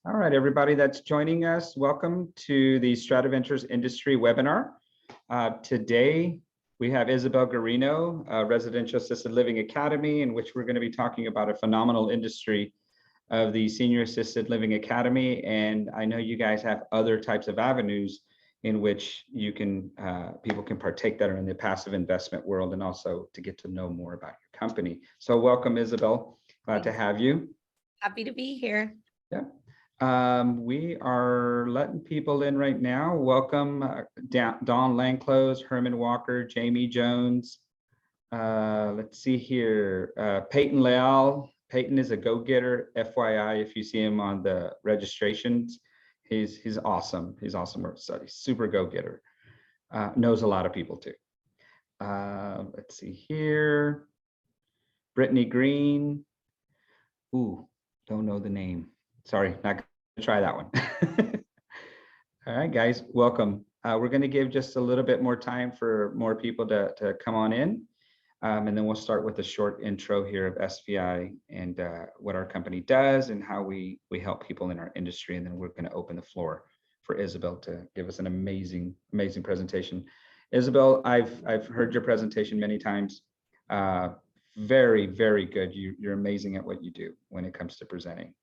All right, everybody that's joining us, welcome to the Strata Ventures Industry webinar. Today, we have Isabel Garino, Residential Assisted Living Academy, in which we're going to be talking about a phenomenal industry of the Senior Assisted Living Academy. And I know you guys have other types of avenues in which you can people can partake that are in the passive investment world, and also to get to know more about your company. So welcome, Isabel. Glad to have you. Happy to be here. Yeah. We are letting people in right now. Welcome, Dawn Langclose, Herman Walker, Jamie Jones. Let's see here. Peyton Leal. Peyton is a go-getter. FYI, if you see him on the registrations, he's awesome. He's awesome work study. Super go-getter. Knows a lot of people too. Let's see here. Brittany Green. Ooh, don't know the name. Sorry, not gonna try that one. All right, guys, welcome. We're going to give just a little bit more time for more people to come on in, and then we'll start with a short intro here of SVI and what our company does and how we help people in our industry, and then we're going to open the floor for Isabel to give us an amazing presentation. Isabel, I've heard your presentation many times. Very good. You're amazing at what you do when it comes to presenting.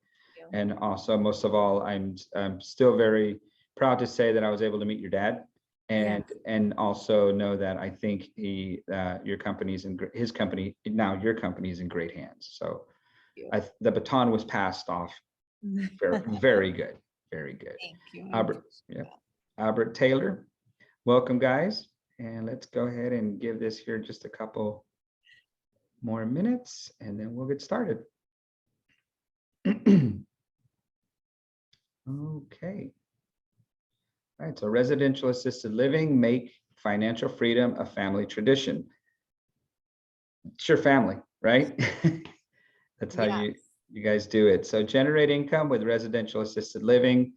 And also, most of all, I'm still very proud to say that I was able to meet your dad, and also know that I think your company's in his company now. Your company is in great hands. So the baton was passed off. Very good, very good. Thank you. Albert Taylor, welcome, guys, and let's go ahead and give this here just a couple more minutes, and then we'll get started. Okay. All right, so residential assisted living, make financial freedom a family tradition. It's your family, right? That's how you guys do it. So generate income with residential assisted living.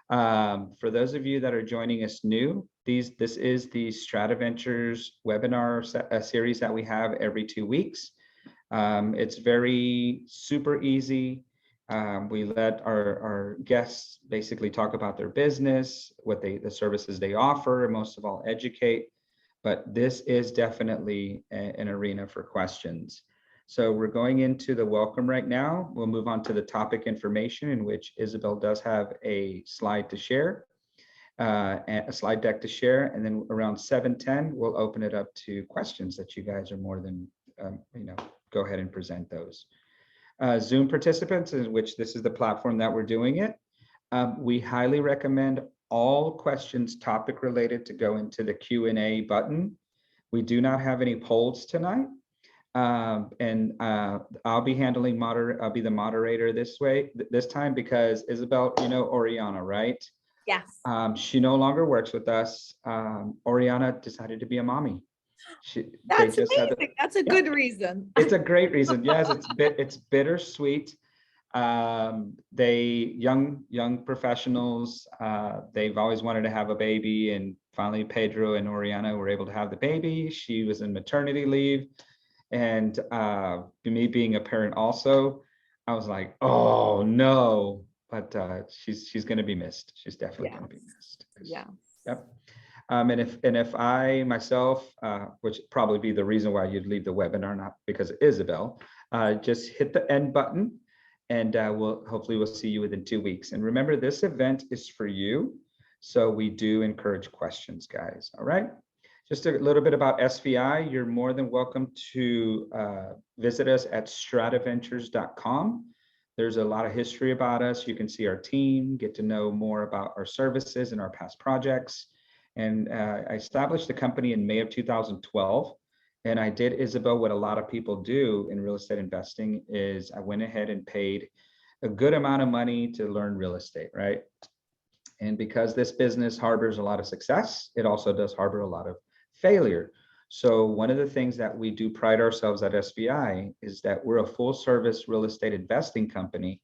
For those of you that are joining us new, this is the Strata Ventures webinar series that we have every 2 weeks. It's very super easy. We let our guests basically talk about their business, the services they offer, and most of all, educate. But this is definitely an arena for questions. So we're going into the welcome right now. We'll move on to the topic information, in which Isabel does have a slide to share, a slide deck to share, and then around 7:10, we'll open it up to questions that you guys are more than go ahead and present those. Zoom participants, in which this is the platform that we're doing it. We highly recommend all questions topic related to go into the Q&A button. We do not have any polls tonight. And I'll be handling I'll be the moderator this time, because Isabel, you know Oriana, right? Yes. She no longer works with us. Oriana decided to be a mommy. That's amazing. That's a good reason. It's a great reason. Yes, it's bittersweet. Young professionals, they've always wanted to have a baby, and finally Pedro and Oriana were able to have the baby. She was in maternity leave, and me being a parent also, I was like, oh no, but she's going to be missed. She's definitely going to be missed. Yeah. Yep. And if I myself, which probably be the reason why you'd leave the webinar, not because of Isabel, just hit the end button, and hopefully we'll see you within 2 weeks. And remember, this event is for you, so we do encourage questions, guys. All right. Just a little bit about SVI. You're more than welcome to visit us at strataventures.com. There's a lot of history about us. You can see our team, get to know more about our services and our past projects. And I established the company in May of 2012. And I did, Isabel, what a lot of people do in real estate investing, is I went ahead and paid a good amount of money to learn real estate, right? And because this business harbors a lot of success, it also does harbor a lot of failure. So one of the things that we do pride ourselves at SVI is that we're a full service real estate investing company.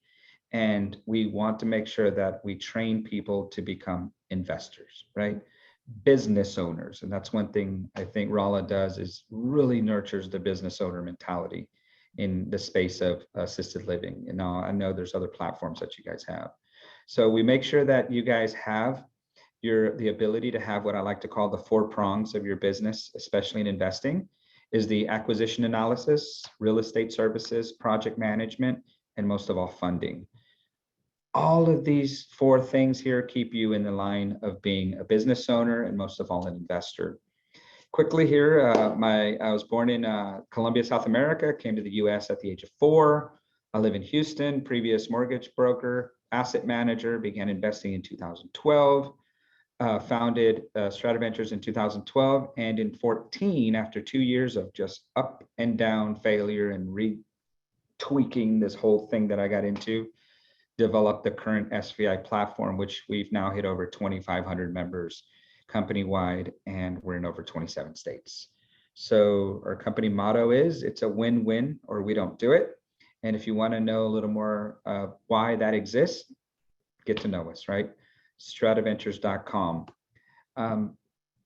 And we want to make sure that we train people to become investors, right? Business owners. And that's one thing I think Rala does, is really nurtures the business owner mentality in the space of assisted living. And now I know there's other platforms that you guys have. So we make sure that you guys have the ability to have what I like to call the 4 prongs of your business, especially in investing, is the acquisition analysis, real estate services, project management, and most of all, funding. All of these 4 things here keep you in the line of being a business owner and most of all, an investor. Quickly here, I was born in Colombia, South America, came to the US at the age of 4. I live in Houston, previous mortgage broker, asset manager, began investing in 2012. Founded Strata Ventures in 2012, and in 14, after 2 years of just up and down failure and retweaking this whole thing that I got into, developed the current SVI platform, which we've now hit over 2,500 members company-wide, and we're in over 27 states. So our company motto is, it's a win-win or we don't do it. And if you want to know a little more why that exists, get to know us, right? strataventures.com.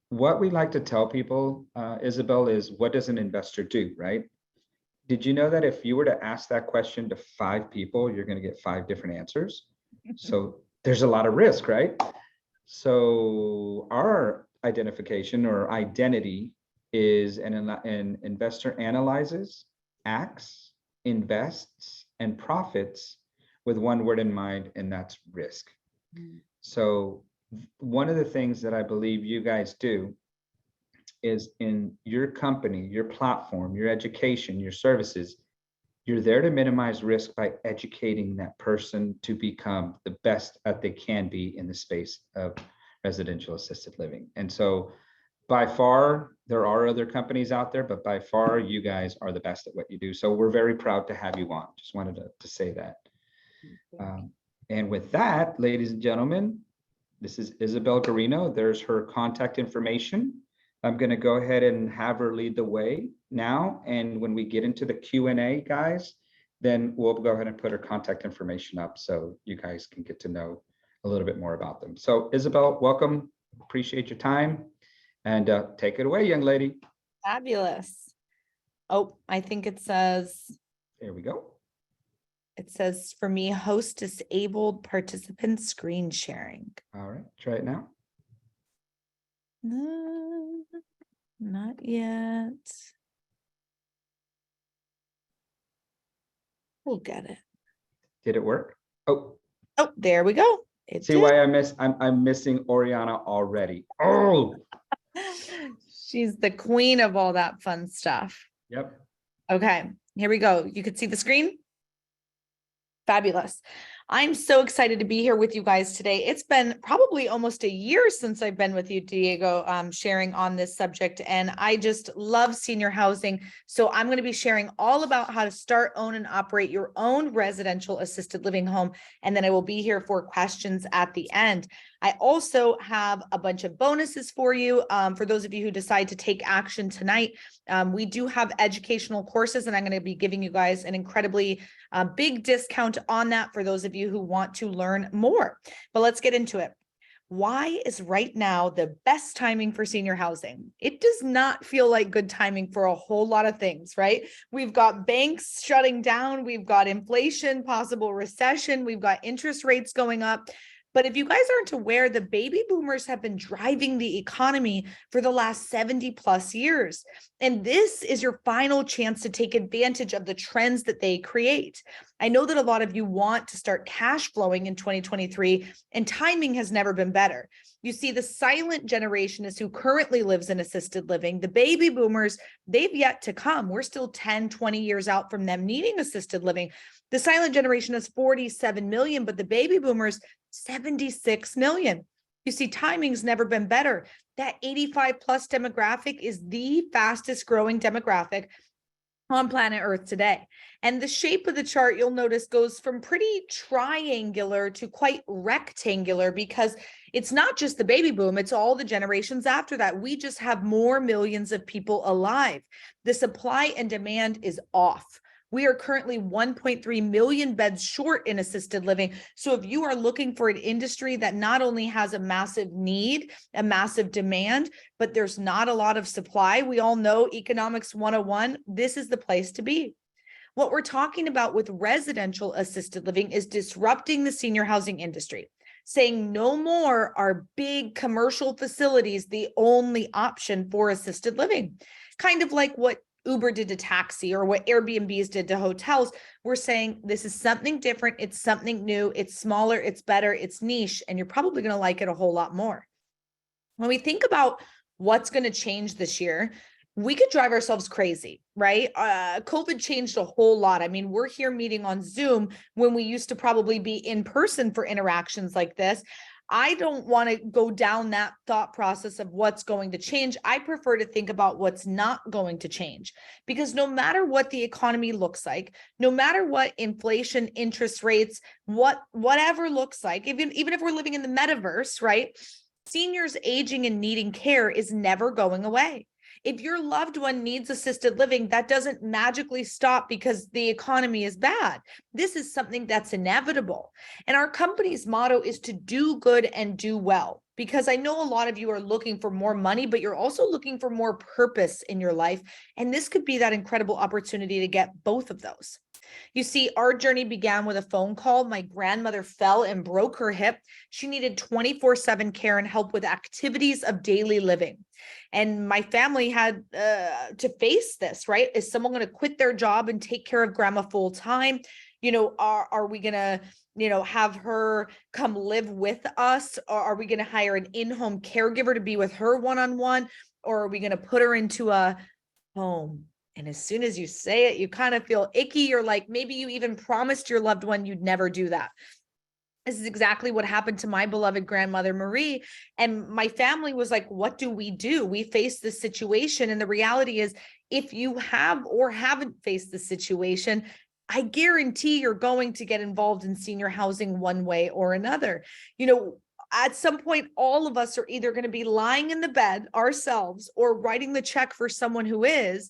What we like to tell people, Isabel, is what does an investor do, right? Did you know that if you were to ask that question to 5 people, you're going to get 5 different answers? So there's a lot of risk, right? So our identification or identity is an investor analyzes, acts, invests, and profits with one word in mind, and that's risk. So one of the things that I believe you guys do is in your company, your platform, your education, your services, you're there to minimize risk by educating that person to become the best that they can be in the space of residential assisted living. And so by far, there are other companies out there, but by far you guys are the best at what you do. So we're very proud to have you on. Just wanted to say that. And with that, ladies and gentlemen, this is Isabel Garino. There's her contact information. I'm going to go ahead and have her lead the way now. And when we get into the Q&A, guys, then we'll go ahead and put her contact information up so you guys can get to know a little bit more about them. So Isabel, welcome. Appreciate your time. And take it away, young lady. Fabulous. Oh, I think it says, there we go. It says for me, host disabled participant screen sharing. All right, try it now. No, not yet. We'll get it. Did it work? Oh, there we go. See why I'm missing Oriana already. Oh, she's the queen of all that fun stuff. Yep. Okay, here we go. You could see the screen. Fabulous. I'm so excited to be here with you guys today. It's been probably almost a year since I've been with you, Diego, sharing on this subject, and I just love senior housing. So I'm going to be sharing all about how to start, own, and operate your own residential assisted living home, and then I will be here for questions at the end. I also have a bunch of bonuses for you. For those of you who decide to take action tonight, we do have educational courses, and I'm going to be giving you guys an incredibly big discount on that for those of you who want to learn more. But let's get into it. Why is right now the best timing for senior housing? It does not feel like good timing for a whole lot of things, right? We've got banks shutting down, we've got inflation, possible recession, we've got interest rates going up. But if you guys aren't aware, the baby boomers have been driving the economy for the last 70 plus years. And this is your final chance to take advantage of the trends that they create. I know that a lot of you want to start cash flowing in 2023, and timing has never been better. You see, the silent generation is who currently lives in assisted living. The baby boomers, they've yet to come. We're still 10, 20 years out from them needing assisted living. The silent generation is 47 million, but the baby boomers, 76 million. You see, timing's never been better. That 85 plus demographic is the fastest growing demographic on planet Earth today. And the shape of the chart, you'll notice, goes from pretty triangular to quite rectangular, because it's not just the baby boom, it's all the generations after that. We just have more millions of people alive. The supply and demand is off. We are currently 1.3 million beds short in assisted living. So if you are looking for an industry that not only has a massive need, a massive demand, but there's not a lot of supply, we all know economics 101, this is the place to be. What we're talking about with residential assisted living is disrupting the senior housing industry, saying no more are big commercial facilities the only option for assisted living. Kind of like what Uber did to taxi or what Airbnbs did to hotels. We're saying this is something different. It's something new. It's smaller. It's better. It's niche. And you're probably going to like it a whole lot more. When we think about what's going to change this year, we could drive ourselves crazy, right? COVID changed a whole lot. I mean, we're here meeting on Zoom when we used to probably be in person for interactions like this. I don't want to go down that thought process of what's going to change. I prefer to think about what's not going to change, because no matter what the economy looks like, no matter what inflation, interest rates, whatever looks like, even if we're living in the metaverse, right? Seniors aging and needing care is never going away. If your loved one needs assisted living, that doesn't magically stop because the economy is bad. This is something that's inevitable. And our company's motto is to do good and do well, because I know a lot of you are looking for more money, but you're also looking for more purpose in your life. And this could be that incredible opportunity to get both of those. You see, our journey began with a phone call. My grandmother fell and broke her hip. She needed 24/7 care and help with activities of daily living. And my family had to face this, right? Is someone going to quit their job and take care of grandma full time? Are we going to, have her come live with us? Or are we going to hire an in-home caregiver to be with her one-on-one? Or are we going to put her into a home? And as soon as you say it, you kind of feel icky. You're like, maybe you even promised your loved one you'd never do that. This is exactly what happened to my beloved grandmother, Marie. And my family was like, what do? We faced this situation. And the reality is, if you have or haven't faced the situation, I guarantee you're going to get involved in senior housing one way or another. At some point, all of us are either going to be lying in the bed ourselves or writing the check for someone who is,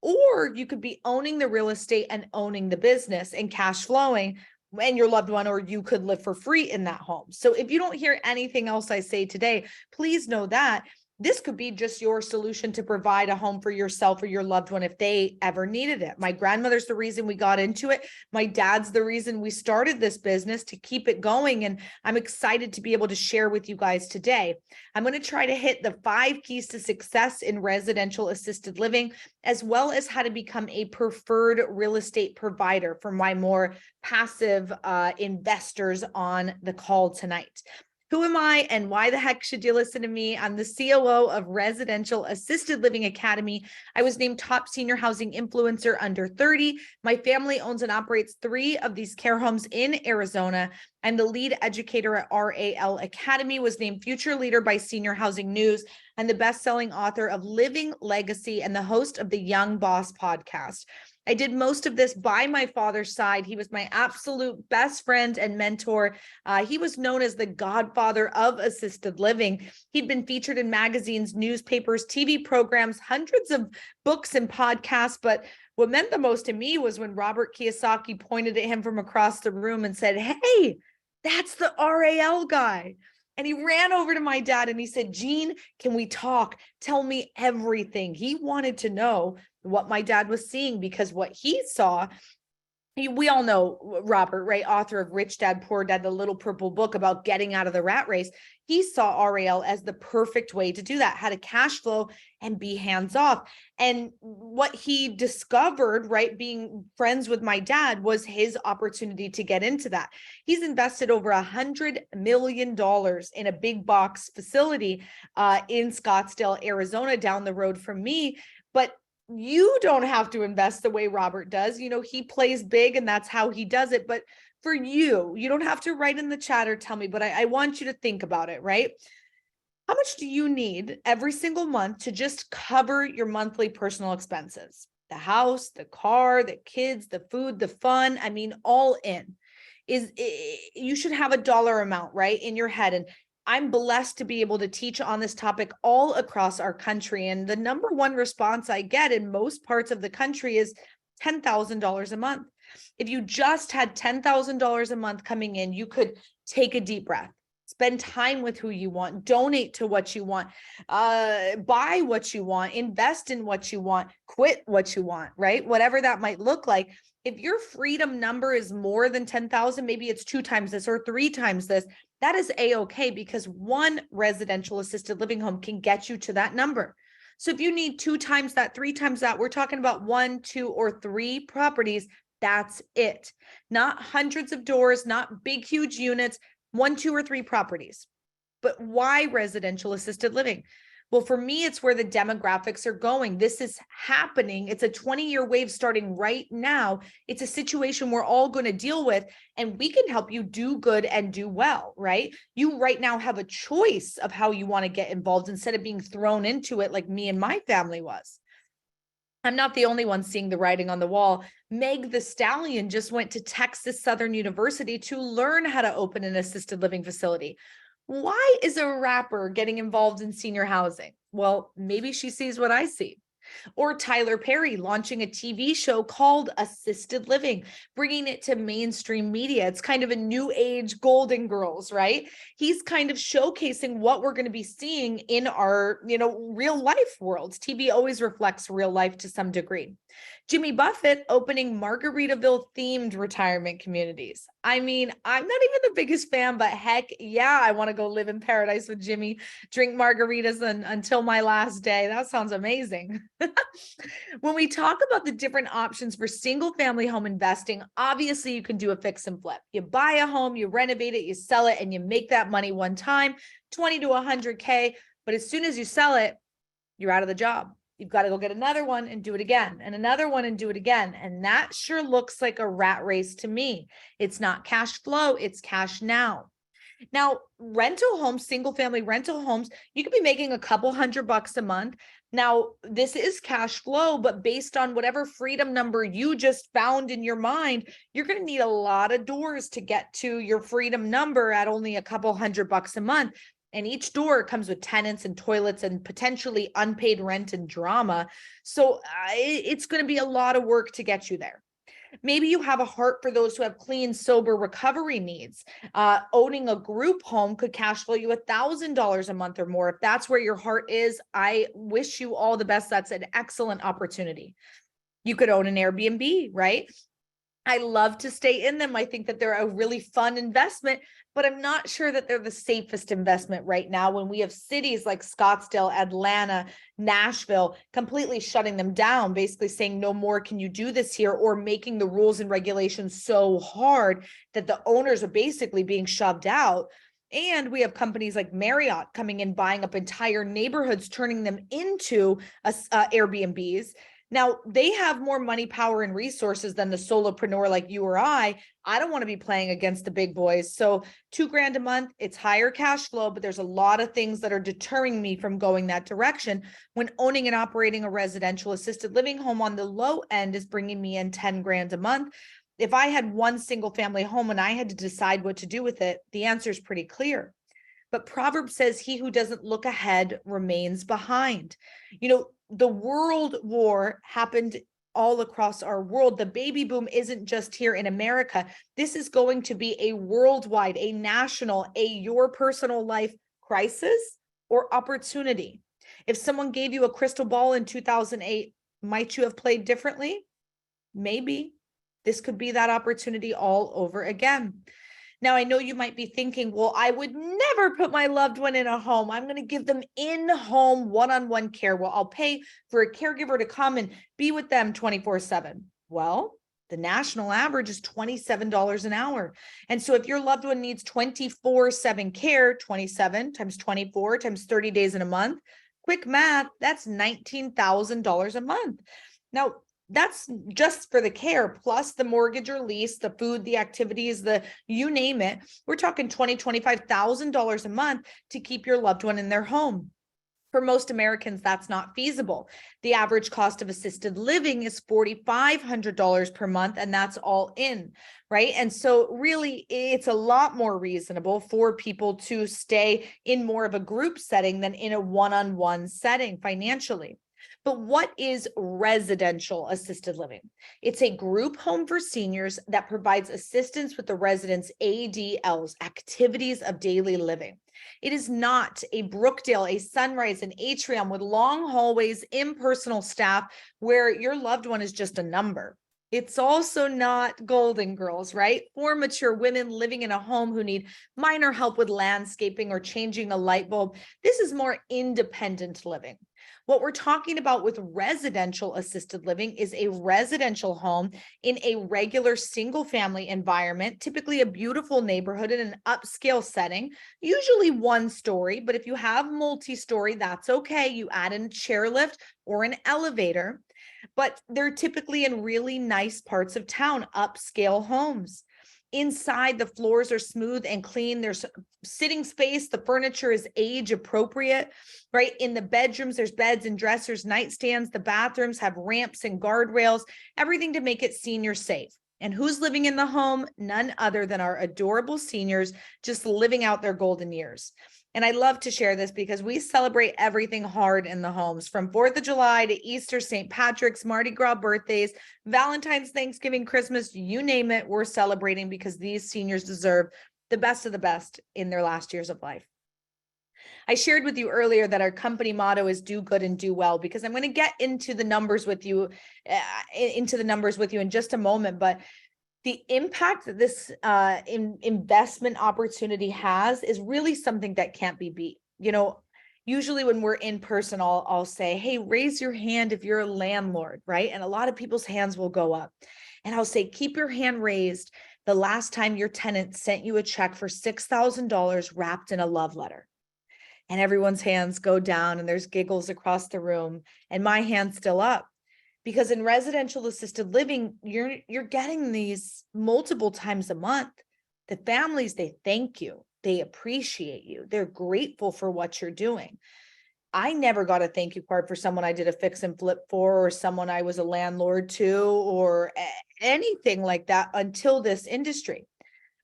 or you could be owning the real estate and owning the business and cash flowing, and your loved one, or you could live for free in that home. So if you don't hear anything else I say today, please know that this could be just your solution to provide a home for yourself or your loved one if they ever needed it. My grandmother's the reason we got into it. My dad's the reason we started this business to keep it going. And I'm excited to be able to share with you guys today. I'm going to try to hit the 5 keys to success in residential assisted living, as well as how to become a preferred real estate provider for my more passive investors on the call tonight. Who am I and why the heck should you listen to me? I'm the COO of Residential Assisted Living Academy. I was named top senior housing influencer under 30. My family owns and operates 3 of these care homes in Arizona. I'm the lead educator at RAL Academy, was named Future Leader by Senior Housing News, and the best-selling author of Living Legacy and the host of the Young Boss podcast. I did most of this by my father's side. He was my absolute best friend and mentor. He was known as the godfather of assisted living. He'd been featured in magazines, newspapers, TV programs, hundreds of books and podcasts. But what meant the most to me was when Robert Kiyosaki pointed at him from across the room and said, "Hey, that's the RAL guy." And he ran over to my dad and he said, "Gene, can we talk? Tell me everything." He wanted to know what my dad was seeing, because what he saw, we all know Robert, right? Author of Rich Dad, Poor Dad, the Little Purple Book about getting out of the rat race. He saw RAL as the perfect way to do that, how to cash flow and be hands off. And what he discovered, right, being friends with my dad, was his opportunity to get into that. He's invested over $100 million in a big box facility in Scottsdale, Arizona, down the road from me. But you don't have to invest the way Robert does. He plays big and that's how he does it. But for you don't have to write in the chat or tell me, but I want you to think about it, right? How much do you need every single month to just cover your monthly personal expenses? The house, the car, the kids, the food, the fun. I mean, all in. You should have a dollar amount, right, in your head. And I'm blessed to be able to teach on this topic all across our country. And the number one response I get in most parts of the country is $10,000 a month. If you just had $10,000 a month coming in, you could take a deep breath, spend time with who you want, donate to what you want, buy what you want, invest in what you want, quit what you want, right? Whatever that might look like. If your freedom number is more than 10,000, maybe it's 2 times this or 3 times this, that is a-okay, because one residential assisted living home can get you to that number. So if you need 2 times that, 3 times that, we're talking about 1, 2, or 3 properties. That's it. Not hundreds of doors, not big, huge units, 1, 2, or 3 properties. But why residential assisted living? Well, for me, it's where the demographics are going. This is happening. It's a 20-year wave starting right now. It's a situation we're all going to deal with, and we can help you do good and do well, right? You right now have a choice of how you want to get involved instead of being thrown into it like me and my family was. I'm not the only one seeing the writing on the wall. Meg the Stallion just went to Texas Southern University to learn how to open an assisted living facility. Why is a rapper getting involved in senior housing? Well, maybe she sees what I see. Or Tyler Perry launching a TV show called Assisted Living, bringing it to mainstream media. It's kind of a new age Golden Girls, right? He's kind of showcasing what we're going to be seeing in our, real life worlds. TV always reflects real life to some degree. Jimmy Buffett opening Margaritaville themed retirement communities. I mean, I'm not even the biggest fan, but heck yeah, I want to go live in paradise with Jimmy, drink margaritas until my last day. That sounds amazing. When we talk about the different options for single family home investing, obviously you can do a fix and flip. You buy a home, you renovate it, you sell it, and you make that money one time, 20 to 100K. But as soon as you sell it, you're out of the job. You've got to go get another one and do it again, and another one and do it again. And that sure looks like a rat race to me. It's not cash flow, it's cash now. Now, rental homes, single family rental homes, you could be making a couple $100 a month. Now, this is cash flow, but based on whatever freedom number you just found in your mind, you're going to need a lot of doors to get to your freedom number at only a couple $100 a month. And each door comes with tenants and toilets and potentially unpaid rent and drama. So it's going to be a lot of work to get you there. Maybe you have a heart for those who have clean, sober recovery needs. Owning a group home could cash flow you $1,000 a month or more. If that's where your heart is, I wish you all the best. That's an excellent opportunity. You could own an Airbnb, right? I love to stay in them. I think that they're a really fun investment, but I'm not sure that they're the safest investment right now when we have cities like Scottsdale, Atlanta, Nashville completely shutting them down, basically saying no more can you do this here, or making the rules and regulations so hard that the owners are basically being shoved out. And we have companies like Marriott coming in, buying up entire neighborhoods, turning them into Airbnbs. Now, they have more money, power, and resources than the solopreneur like you or I. I don't want to be playing against the big boys. So $2,000 a month, it's higher cash flow, but there's a lot of things that are deterring me from going that direction. When owning and operating a residential assisted living home on the low end is bringing me in $10,000 a month. If I had one single family home and I had to decide what to do with it, the answer is pretty clear. But Proverbs says, he who doesn't look ahead remains behind. The world war happened all across our world. The baby boom isn't just here in America. This is going to be a worldwide, a national, your personal life crisis or opportunity. If someone gave you a crystal ball in 2008, might you have played differently? Maybe. This could be that opportunity all over again. Now, I know you might be thinking, well, I would never put my loved one in a home. I'm going to give them in-home one-on-one care. Well, I'll pay for a caregiver to come and be with them 24/7. Well, the national average is $27 an hour. And so if your loved one needs 24/7 care, 27 times 24 times 30 days in a month, quick math, that's $19,000 a month. Now, that's just for the care, plus the mortgage or lease, the food, the activities, you name it. We're talking $20,000, $25,000 a month to keep your loved one in their home. For most Americans, that's not feasible. The average cost of assisted living is $4,500 per month, and that's all in, right? And so really, it's a lot more reasonable for people to stay in more of a group setting than in a one-on-one setting financially. But what is residential assisted living? It's a group home for seniors that provides assistance with the residents' ADLs, activities of daily living. It is not a Brookdale, a Sunrise, an Atrium with long hallways, impersonal staff where your loved one is just a number. It's also not Golden Girls, right? For mature women living in a home who need minor help with landscaping or changing a light bulb. This is more independent living. What we're talking about with residential assisted living is a residential home in a regular single family environment, typically a beautiful neighborhood in an upscale setting, usually one story. But if you have multi-story, that's okay. You add in a chairlift or an elevator. But they're typically in really nice parts of town, upscale homes. Inside, the floors are smooth and clean. There's sitting space. The furniture is age appropriate, right? In the bedrooms, there's beds and dressers, nightstands. The bathrooms have ramps and guardrails, everything to make it senior safe. And who's living in the home? None other than our adorable seniors, just living out their golden years. And I love to share this because we celebrate everything hard in the homes, from 4th of July to Easter, St. Patrick's, Mardi Gras birthdays, Valentine's, Thanksgiving, Christmas, you name it, we're celebrating because these seniors deserve the best of the best in their last years of life. I shared with you earlier that our company motto is do good and do well, because I'm going to get into the numbers with you, in just a moment. But the impact that this investment opportunity has is really something that can't be beat. You know, usually when we're in person, I'll say, hey, raise your hand if you're a landlord, right? And a lot of people's hands will go up. And I'll say, keep your hand raised the last time your tenant sent you a check for $6,000 wrapped in a love letter. And everyone's hands go down and there's giggles across the room, and my hand's still up. Because in residential assisted living, you're getting these multiple times a month. The families, they thank you, they appreciate you, they're grateful for what you're doing. I never got a thank you card for someone I did a fix and flip for, or someone I was a landlord to, or anything like that until this industry.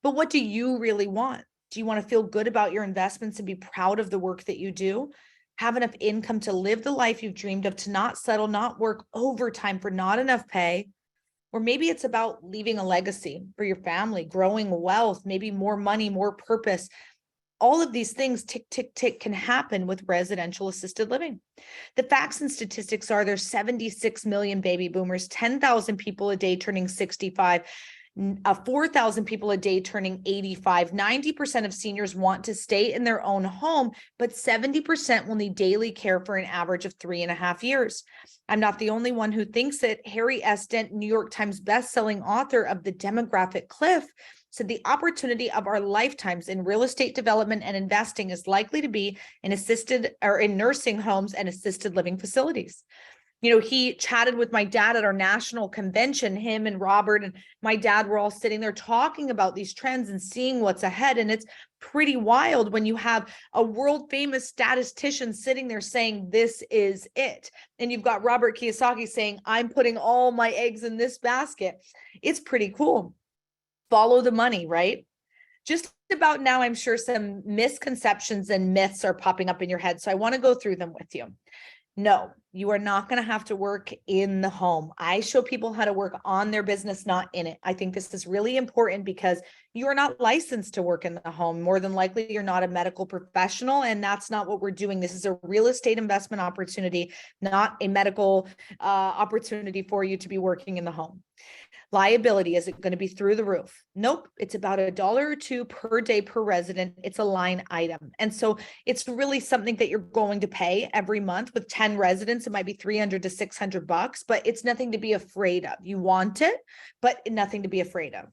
But what do you really want? Do you want to feel good about your investments and be proud of the work that you do? Have enough income to live the life you've dreamed of, to not settle, not work overtime for not enough pay? Or maybe it's about leaving a legacy for your family, growing wealth, maybe more money, more purpose. All of these things, tick, tick, tick, can happen with residential assisted living. The facts and statistics are there's 76 million baby boomers, 10,000 people a day turning 65, 4,000 people a day turning 85. 90% of seniors want to stay in their own home, but 70% will need daily care for an average of 3.5 years. I'm not the only one who thinks it. Harry S. Dent, New York Times bestselling author of The Demographic Cliff, said the opportunity of our lifetimes in real estate development and investing is likely to be in nursing homes and assisted living facilities. You know, he chatted with my dad at our national convention. Him and Robert and my dad were all sitting there talking about these trends and seeing what's ahead. And it's pretty wild when you have a world famous statistician sitting there saying, this is it. And you've got Robert Kiyosaki saying, I'm putting all my eggs in this basket. It's pretty cool. Follow the money, right? Just about now, I'm sure some misconceptions and myths are popping up in your head. So I want to go through them with you. No, you are not going to have to work in the home. I show people how to work on their business, not in it. I think this is really important because you are not licensed to work in the home. More than likely, you're not a medical professional, and that's not what we're doing. This is a real estate investment opportunity, not a medical opportunity for you to be working in the home. Liability, is it going to be through the roof? Nope. It's about $1 or $2 per day per resident. It's a line item. And so it's really something that you're going to pay every month. With 10 residents, it might be $300 to $600, but it's nothing to be afraid of. You want it, but nothing to be afraid of.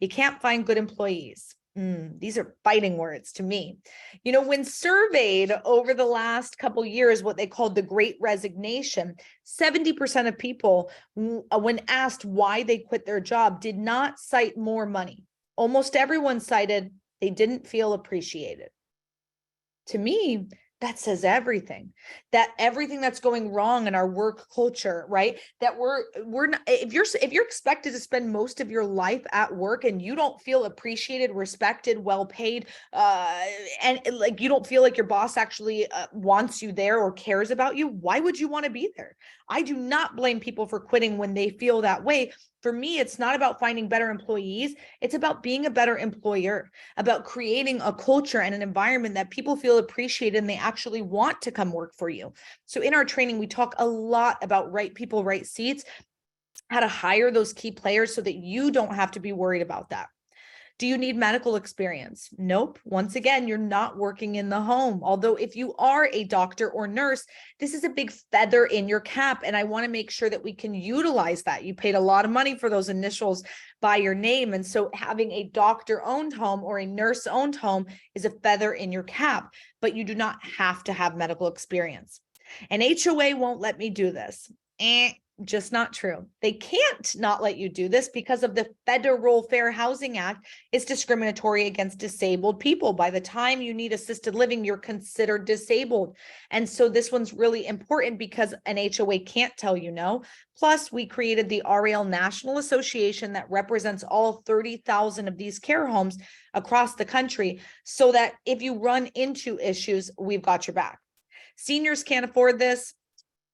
You can't find good employees. These are fighting words to me. You know, when surveyed over the last couple of years, what they called the Great Resignation, 70% of people, when asked why they quit their job, did not cite more money. Almost everyone cited they didn't feel appreciated. To me, that says everything. That everything that's going wrong in our work culture, right? That we're not, if you're expected to spend most of your life at work and you don't feel appreciated, respected, well paid, and like you don't feel like your boss actually wants you there or cares about you, why would you want to be there? I do not blame people for quitting when they feel that way. For me, it's not about finding better employees. It's about being a better employer, about creating a culture and an environment that people feel appreciated and they actually want to come work for you. So in our training, we talk a lot about right people, right seats. how to hire those key players so that you don't have to be worried about that. Do you need medical experience? Nope. Once again, you're not working in the home. Although if you are a doctor or nurse, this is a big feather in your cap. And I want to make sure that we can utilize that. You paid a lot of money for those initials by your name. And so having a doctor-owned home or a nurse-owned home is a feather in your cap, but you do not have to have medical experience. And HOA won't let me do this. Just not true. They can't not let you do this because of the Federal Fair Housing Act. It's discriminatory against disabled people. By the time you need assisted living, you're considered disabled. And so this one's really important because an HOA can't tell you no. Plus, we created the RAL National Association that represents all 30,000 of these care homes across the country so that if you run into issues, we've got your back. Seniors can't afford this.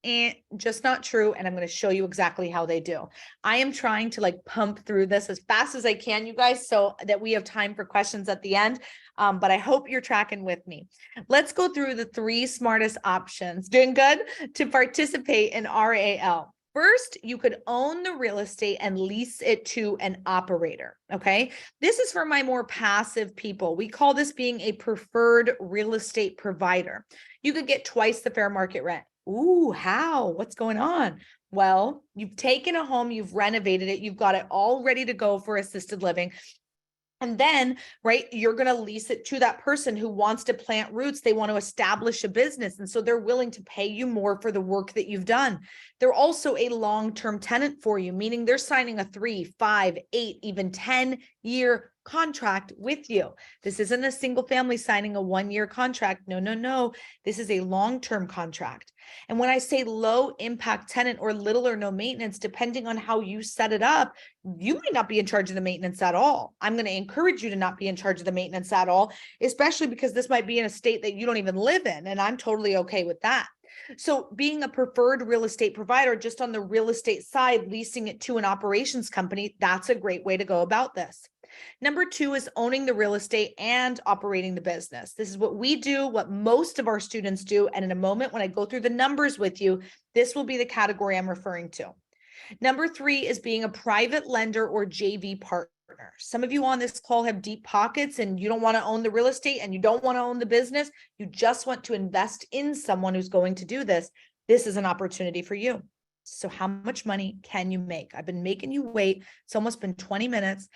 And just not true. And I'm going to show you exactly how they do. I am trying to like pump through this as fast as I can, you guys, so that we have time for questions at the end. But I hope you're tracking with me. Let's go through the 3 smartest options. Doing good to participate in RAL. First, you could own the real estate and lease it to an operator. Okay. This is for my more passive people. We call this being a preferred real estate provider. You could get twice the fair market rent. Ooh, how? What's going on? Well, you've taken a home, you've renovated it, you've got it all ready to go for assisted living. And then, right, you're going to lease it to that person who wants to plant roots. They want to establish a business. And so they're willing to pay you more for the work that you've done. They're also a long-term tenant for you, meaning they're signing a 3, 5, 8, even 10-year contract with you. This isn't a single family signing a 1-year contract. No, no, no. This is a long-term contract. And when I say low impact tenant or little or no maintenance, depending on how you set it up, you might not be in charge of the maintenance at all. I'm going to encourage you to not be in charge of the maintenance at all, especially because this might be in a state that you don't even live in. And I'm totally okay with that. So being a preferred real estate provider, just on the real estate side, leasing it to an operations company, that's a great way to go about this. Number 2 is owning the real estate and operating the business. This is what we do, what most of our students do. And in a moment, when I go through the numbers with you, this will be the category I'm referring to. Number 3 is being a private lender or JV partner. Some of you on this call have deep pockets and you don't want to own the real estate and you don't want to own the business. You just want to invest in someone who's going to do this. This is an opportunity for you. So how much money can you make? I've been making you wait. It's almost been 20 minutes.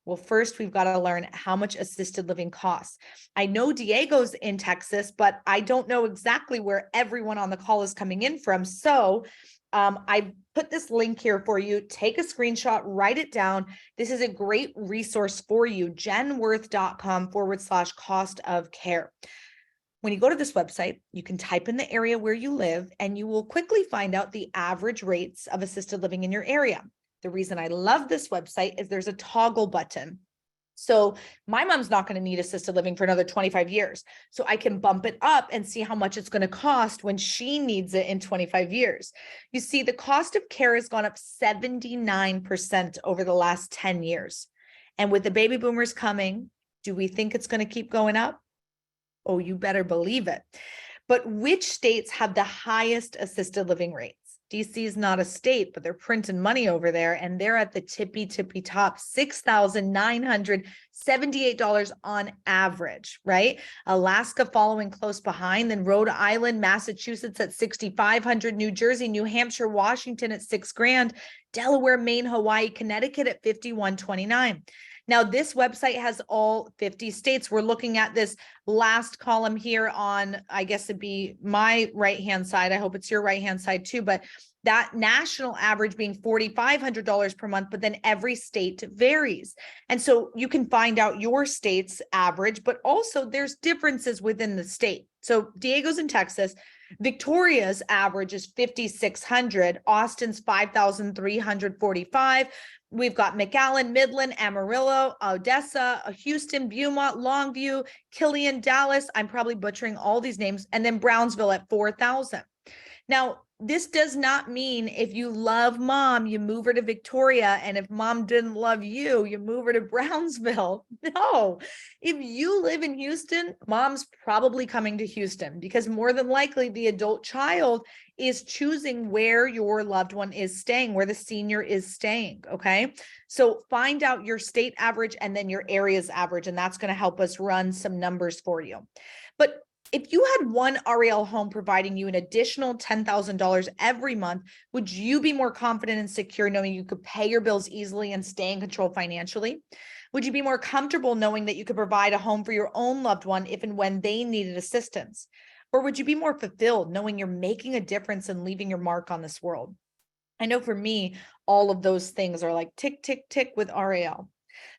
Well, first, we've got to learn how much assisted living costs. I know Diego's in Texas, but I don't know exactly where everyone on the call is coming in from. So I put this link here for you. Take a screenshot, write it down. This is a great resource for you, jenworth.com/cost of care. When you go to this website, you can type in the area where you live, and you will quickly find out the average rates of assisted living in your area. The reason I love this website is there's a toggle button. So my mom's not going to need assisted living for another 25 years. So I can bump it up and see how much it's going to cost when she needs it in 25 years. You see, the cost of care has gone up 79% over the last 10 years. And with the baby boomers coming, do we think it's going to keep going up? Oh, you better believe it. But which states have the highest assisted living rates? DC is not a state, but they're printing money over there, and they're at the tippy top, $6,978 on average, right? Alaska following close behind, then Rhode Island, Massachusetts at $6,500, New Jersey, New Hampshire, Washington at $6,000, Delaware, Maine, Hawaii, Connecticut at $5,129. Now, this website has all 50 states. We're looking at this last column here on, I guess it'd be my right-hand side. I hope it's your right-hand side too, but that national average being $4,500 per month, but then every state varies. And so you can find out your state's average, but also there's differences within the state. So Diego's in Texas. Victoria's average is $5,600. Austin's $5,345. We've got McAllen, Midland, Amarillo, Odessa, Houston, Beaumont, Longview, Killeen, Dallas. I'm probably butchering all these names. And then Brownsville at $4,000. Now, This does not mean if you love mom, you move her to Victoria, and if mom didn't love you, you move her to Brownsville. No, if you live in Houston, mom's probably coming to Houston, because more than likely the adult child is choosing where your loved one is staying, where the senior is staying. Okay. So find out your state average and then your area's average, and that's going to help us run some numbers for you. But if you had one REL home providing you an additional $10,000 every month, would you be more confident and secure knowing you could pay your bills easily and stay in control financially? Would you be more comfortable knowing that you could provide a home for your own loved one if and when they needed assistance? Or would you be more fulfilled knowing you're making a difference and leaving your mark on this world? I know for me, all of those things are like tick, tick, tick with REL.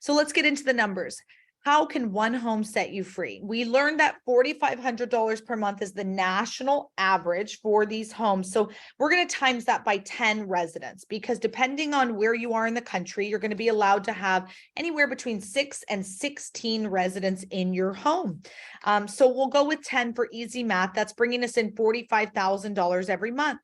So let's get into the numbers. How can one home set you free? We learned that $4,500 per month is the national average for these homes. So we're going to times that by 10 residents, because depending on where you are in the country, you're going to be allowed to have anywhere between 6 and 16 residents in your home. So we'll go with 10 for easy math. That's bringing us in $45,000 every month.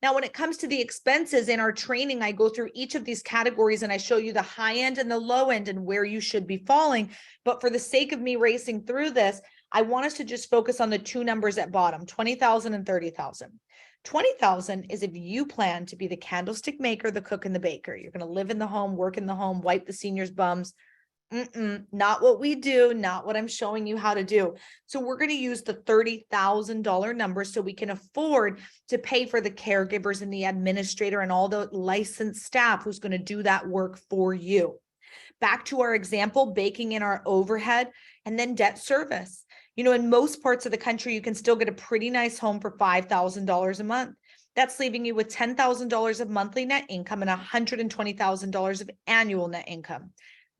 Now, when it comes to the expenses in our training, I go through each of these categories and I show you the high end and the low end and where you should be falling. But for the sake of me racing through this, I want us to just focus on the two numbers at bottom, 20,000 and 30,000. 20,000 is if you plan to be the candlestick maker, the cook, and the baker. You're going to live in the home, work in the home, wipe the seniors' bums. Not what we do, not what I'm showing you how to do. So we're going to use the $30,000 number so we can afford to pay for the caregivers and the administrator and all the licensed staff who's going to do that work for you. Back to our example, baking in our overhead and then debt service. You know, in most parts of the country, you can still get a pretty nice home for $5,000 a month. That's leaving you with $10,000 of monthly net income and $120,000 of annual net income.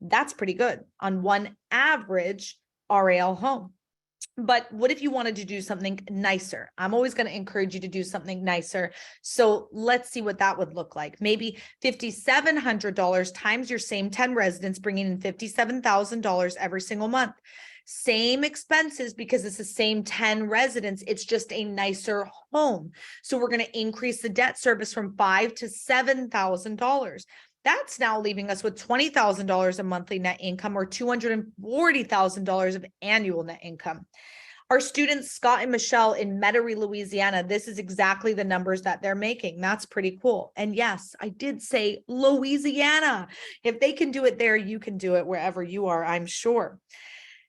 That's pretty good on one average REL home. But what if you wanted to do something nicer? I'm always going to encourage you to do something nicer. So let's see what that would look like. Maybe $5,700 times your same 10 residents, bringing in $57,000 every single month. Same expenses because it's the same 10 residents. It's just a nicer home. So we're going to increase the debt service from $5,000 to $7,000. That's now leaving us with $20,000 of monthly net income or $240,000 of annual net income. Our students, Scott and Michelle in Metairie, Louisiana, this is exactly the numbers that they're making. That's pretty cool. And yes, I did say Louisiana. If they can do it there, you can do it wherever you are, I'm sure.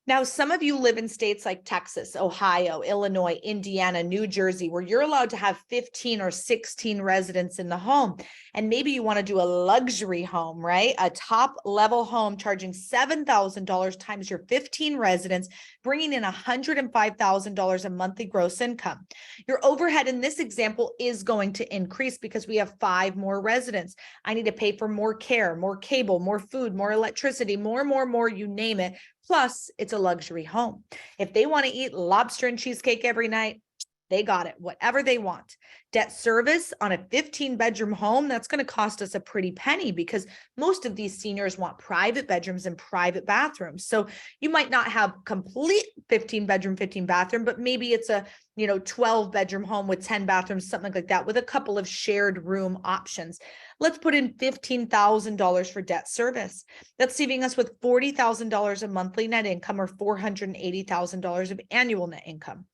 Now, some of you live in states like Texas, Ohio, Illinois, Indiana, New Jersey, where you're allowed to have 15 or 16 residents in the home. And maybe you want to do a luxury home, right? A top level home charging $7,000 times your 15 residents, bringing in $105,000 of monthly gross income. Your overhead in this example is going to increase because we have 5 more residents. I need to pay for more care, more cable, more food, more electricity, more, you name it. Plus, it's a luxury home. If they want to eat lobster and cheesecake every night, they got it, whatever they want. Debt service on a 15-bedroom home, that's going to cost us a pretty penny because most of these seniors want private bedrooms and private bathrooms. So you might not have complete 15-bedroom, 15-bathroom, but maybe it's a 12-bedroom home with 10 bathrooms, something like that, with a couple of shared room options. Let's put in $15,000 for debt service. That's leaving us with $40,000 of monthly net income or $480,000 of annual net income.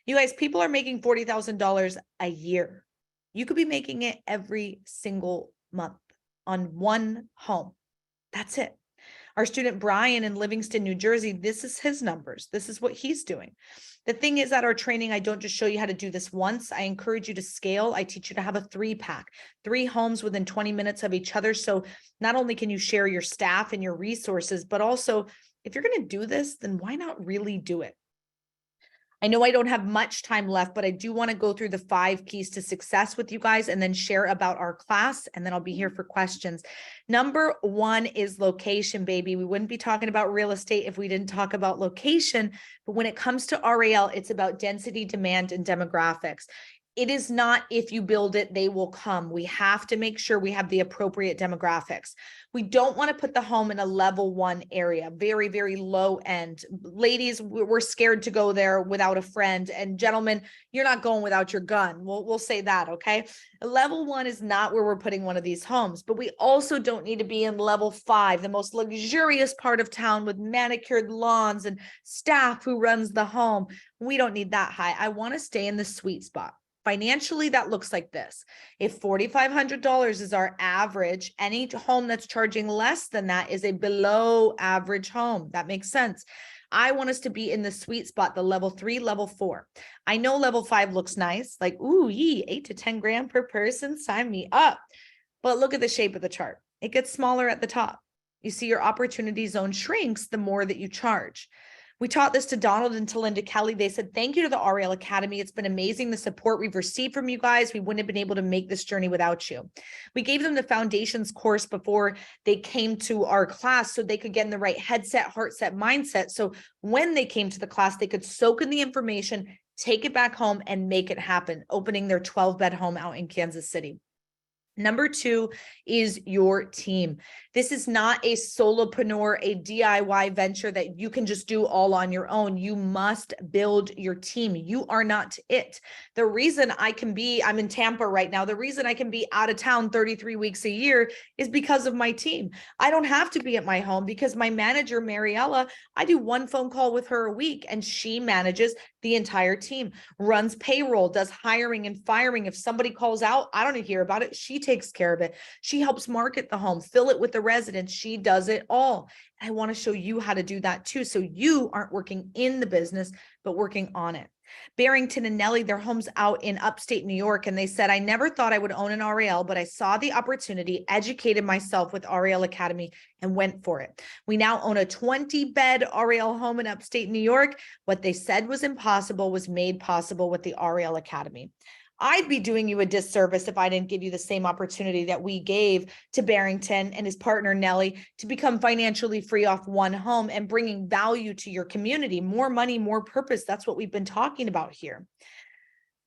You guys, people are making $40,000 a year. You could be making it every single month on one home. That's it. Our student Brian in Livingston, New Jersey, this is his numbers. This is what he's doing. The thing is, at our training, I don't just show you how to do this once. I encourage you to scale. I teach you to have a 3-pack, 3 homes within 20 minutes of each other. So not only can you share your staff and your resources, but also if you're going to do this, then why not really do it? I know I don't have much time left, but I do want to go through the 5 keys to success with you guys and then share about our class, and then I'll be here for questions. Number 1 is location, baby. We wouldn't be talking about real estate if we didn't talk about location, but when it comes to REL, it's about density, demand, and demographics. It is not if you build it, they will come. We have to make sure we have the appropriate demographics. We don't want to put the home in a level 1 area, very, very low end. Ladies, we're scared to go there without a friend. And gentlemen, you're not going without your gun. We'll say that, okay? Level 1 is not where we're putting one of these homes, but we also don't need to be in level 5, the most luxurious part of town with manicured lawns and staff who runs the home. We don't need that high. I want to stay in the sweet spot. Financially, that looks like this. If $4,500 is our average, any home that's charging less than that is a below average home. That makes sense. I want us to be in the sweet spot, the level 3, level 4. I know level 5 looks nice, like, ooh, 8 to 10 grand per person, sign me up. But look at the shape of the chart. It gets smaller at the top. You see your opportunity zone shrinks the more that you charge. We taught this to Donald and to Linda Kelly. They said, thank you to the REL Academy. It's been amazing, the support we've received from you guys. We wouldn't have been able to make this journey without you. We gave them the foundations course before they came to our class so they could get in the right headset, heart set, mindset. So when they came to the class, they could soak in the information, take it back home and make it happen, opening their 12-bed home out in Kansas City. Number 2 is your team. This is not a solopreneur, a DIY venture that you can just do all on your own. You must build your team. You are not it. The reason I'm in Tampa right now. The reason I can be out of town 33 weeks a year is because of my team. I don't have to be at my home because my manager, Mariella, I do one phone call with her a week and she manages the entire team, runs payroll, does hiring and firing. If somebody calls out, I don't hear about it. She takes care of it. She helps market the home, fill it with the residents. She does it all. I want to show you how to do that too. So you aren't working in the business, but working on it. Barrington and Nellie, their homes out in upstate New York. And they said, I never thought I would own an REL, but I saw the opportunity, educated myself with REL Academy and went for it. We now own a 20-bed REL home in upstate New York. What they said was impossible was made possible with the REL Academy. I'd be doing you a disservice if I didn't give you the same opportunity that we gave to Barrington and his partner, Nellie, to become financially free off one home and bringing value to your community. More money, more purpose. That's what we've been talking about here.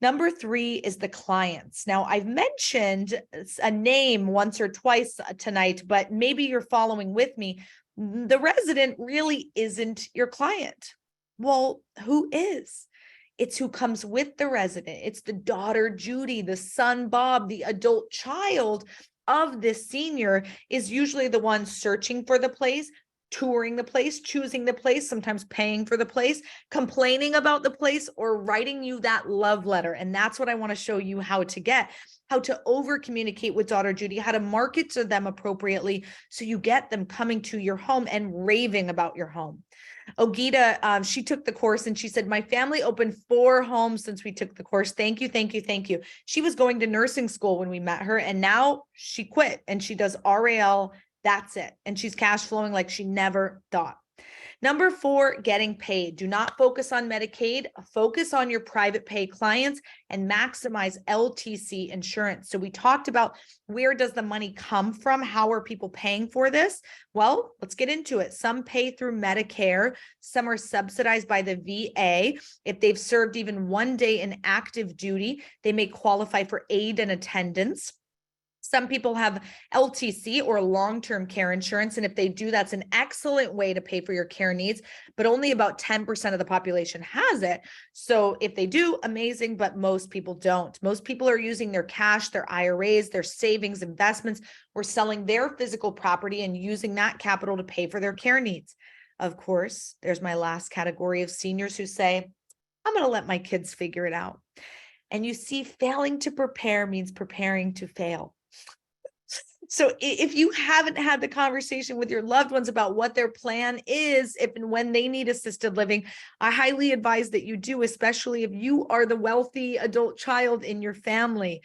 Number 3 is the clients. Now, I've mentioned a name once or twice tonight, but maybe you're following with me. The resident really isn't your client. Well, who is? It's who comes with the resident. It's the daughter, Judy, the son, Bob, the adult child of this senior is usually the one searching for the place, touring the place, choosing the place, sometimes paying for the place, complaining about the place, or writing you that love letter. And that's what I want to show you how to over communicate with daughter Judy, how to market to them appropriately so you get them coming to your home and raving about your home. Ogita, she took the course and she said, my family opened 4 homes since we took the course. Thank you, thank you, thank you. She was going to nursing school when we met her and now she quit and she does REL. That's it. And she's cash flowing like she never thought. Number 4, getting paid. Do not focus on Medicaid, focus on your private pay clients and maximize LTC insurance. So we talked about where does the money come from? How are people paying for this? Well, let's get into it. Some pay through Medicare. Some are subsidized by the VA. If they've served even 1 day in active duty, they may qualify for aid and attendance. Some people have LTC or long-term care insurance. And if they do, that's an excellent way to pay for your care needs, but only about 10% of the population has it. So if they do, amazing, but most people don't. Most people are using their cash, their IRAs, their savings, investments, or selling their physical property and using that capital to pay for their care needs. Of course, there's my last category of seniors who say, I'm going to let my kids figure it out. And you see, failing to prepare means preparing to fail. So if you haven't had the conversation with your loved ones about what their plan is, if and when they need assisted living, I highly advise that you do, especially if you are the wealthy adult child in your family.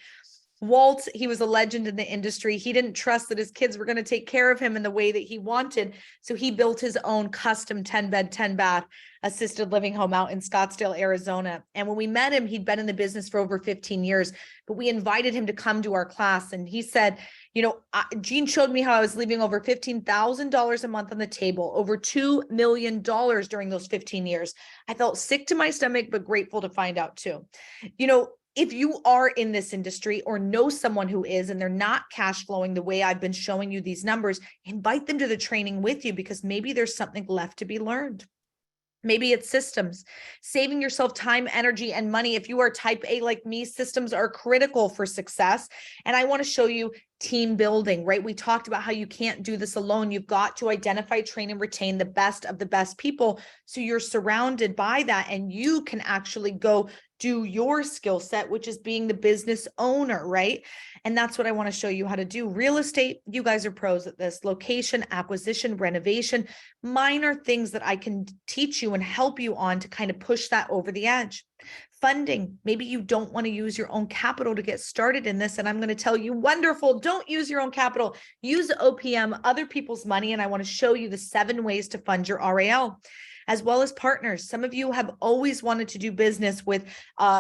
Walt, he was a legend in the industry. He didn't trust that his kids were going to take care of him in the way that he wanted. So he built his own custom 10-bed, 10-bath assisted living home out in Scottsdale, Arizona. And when we met him, he'd been in the business for over 15 years, but we invited him to come to our class. And he said, you know, Gene showed me how I was leaving over $15,000 a month on the table, over $2 million during those 15 years. I felt sick to my stomach, but grateful to find out too. You know, If you are in this industry or know someone who is, and they're not cash flowing the way I've been showing you these numbers, invite them to the training with you, because maybe there's something left to be learned. Maybe it's systems, saving yourself time, energy, and money. If you are type A like me, systems are critical for success. And I want to show you team building, right? We talked about how you can't do this alone. You've got to identify, train, and retain the best of the best people, so you're surrounded by that and you can actually go do your skill set, which is being the business owner, right? And that's what I want to show you how to do. Real estate, you guys are pros at this. Location, acquisition, renovation, minor things that I can teach you and help you on to kind of push that over the edge. Funding, maybe you don't want to use your own capital to get started in this. And I'm going to tell you, wonderful, don't use your own capital, use OPM, other people's money. And I want to show you the 7 ways to fund your RAL. As well as partners. Some of you have always wanted to do business with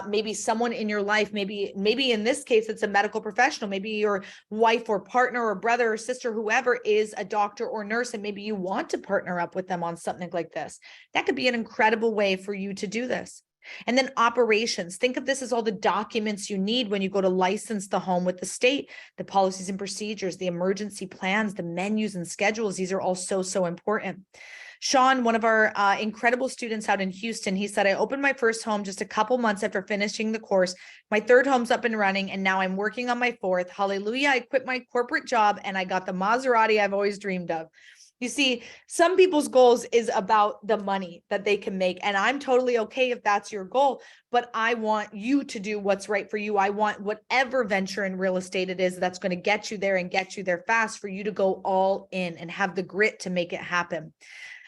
maybe someone in your life. Maybe in this case, it's a medical professional. Maybe your wife or partner or brother or sister, whoever is a doctor or nurse, and maybe you want to partner up with them on something like this. That could be an incredible way for you to do this. And then operations. Think of this as all the documents you need when you go to license the home with the state, the policies and procedures, the emergency plans, the menus and schedules. These are all so important. Sean, one of our incredible students out in Houston, he said, I opened my first home just a couple months after finishing the course. My 3rd home's up and running, and now I'm working on my 4th. Hallelujah. I quit my corporate job and I got the Maserati I've always dreamed of. You see, some people's goals is about the money that they can make. And I'm totally okay if that's your goal, but I want you to do what's right for you. I want whatever venture in real estate it is that's going to get you there and get you there fast, for you to go all in and have the grit to make it happen.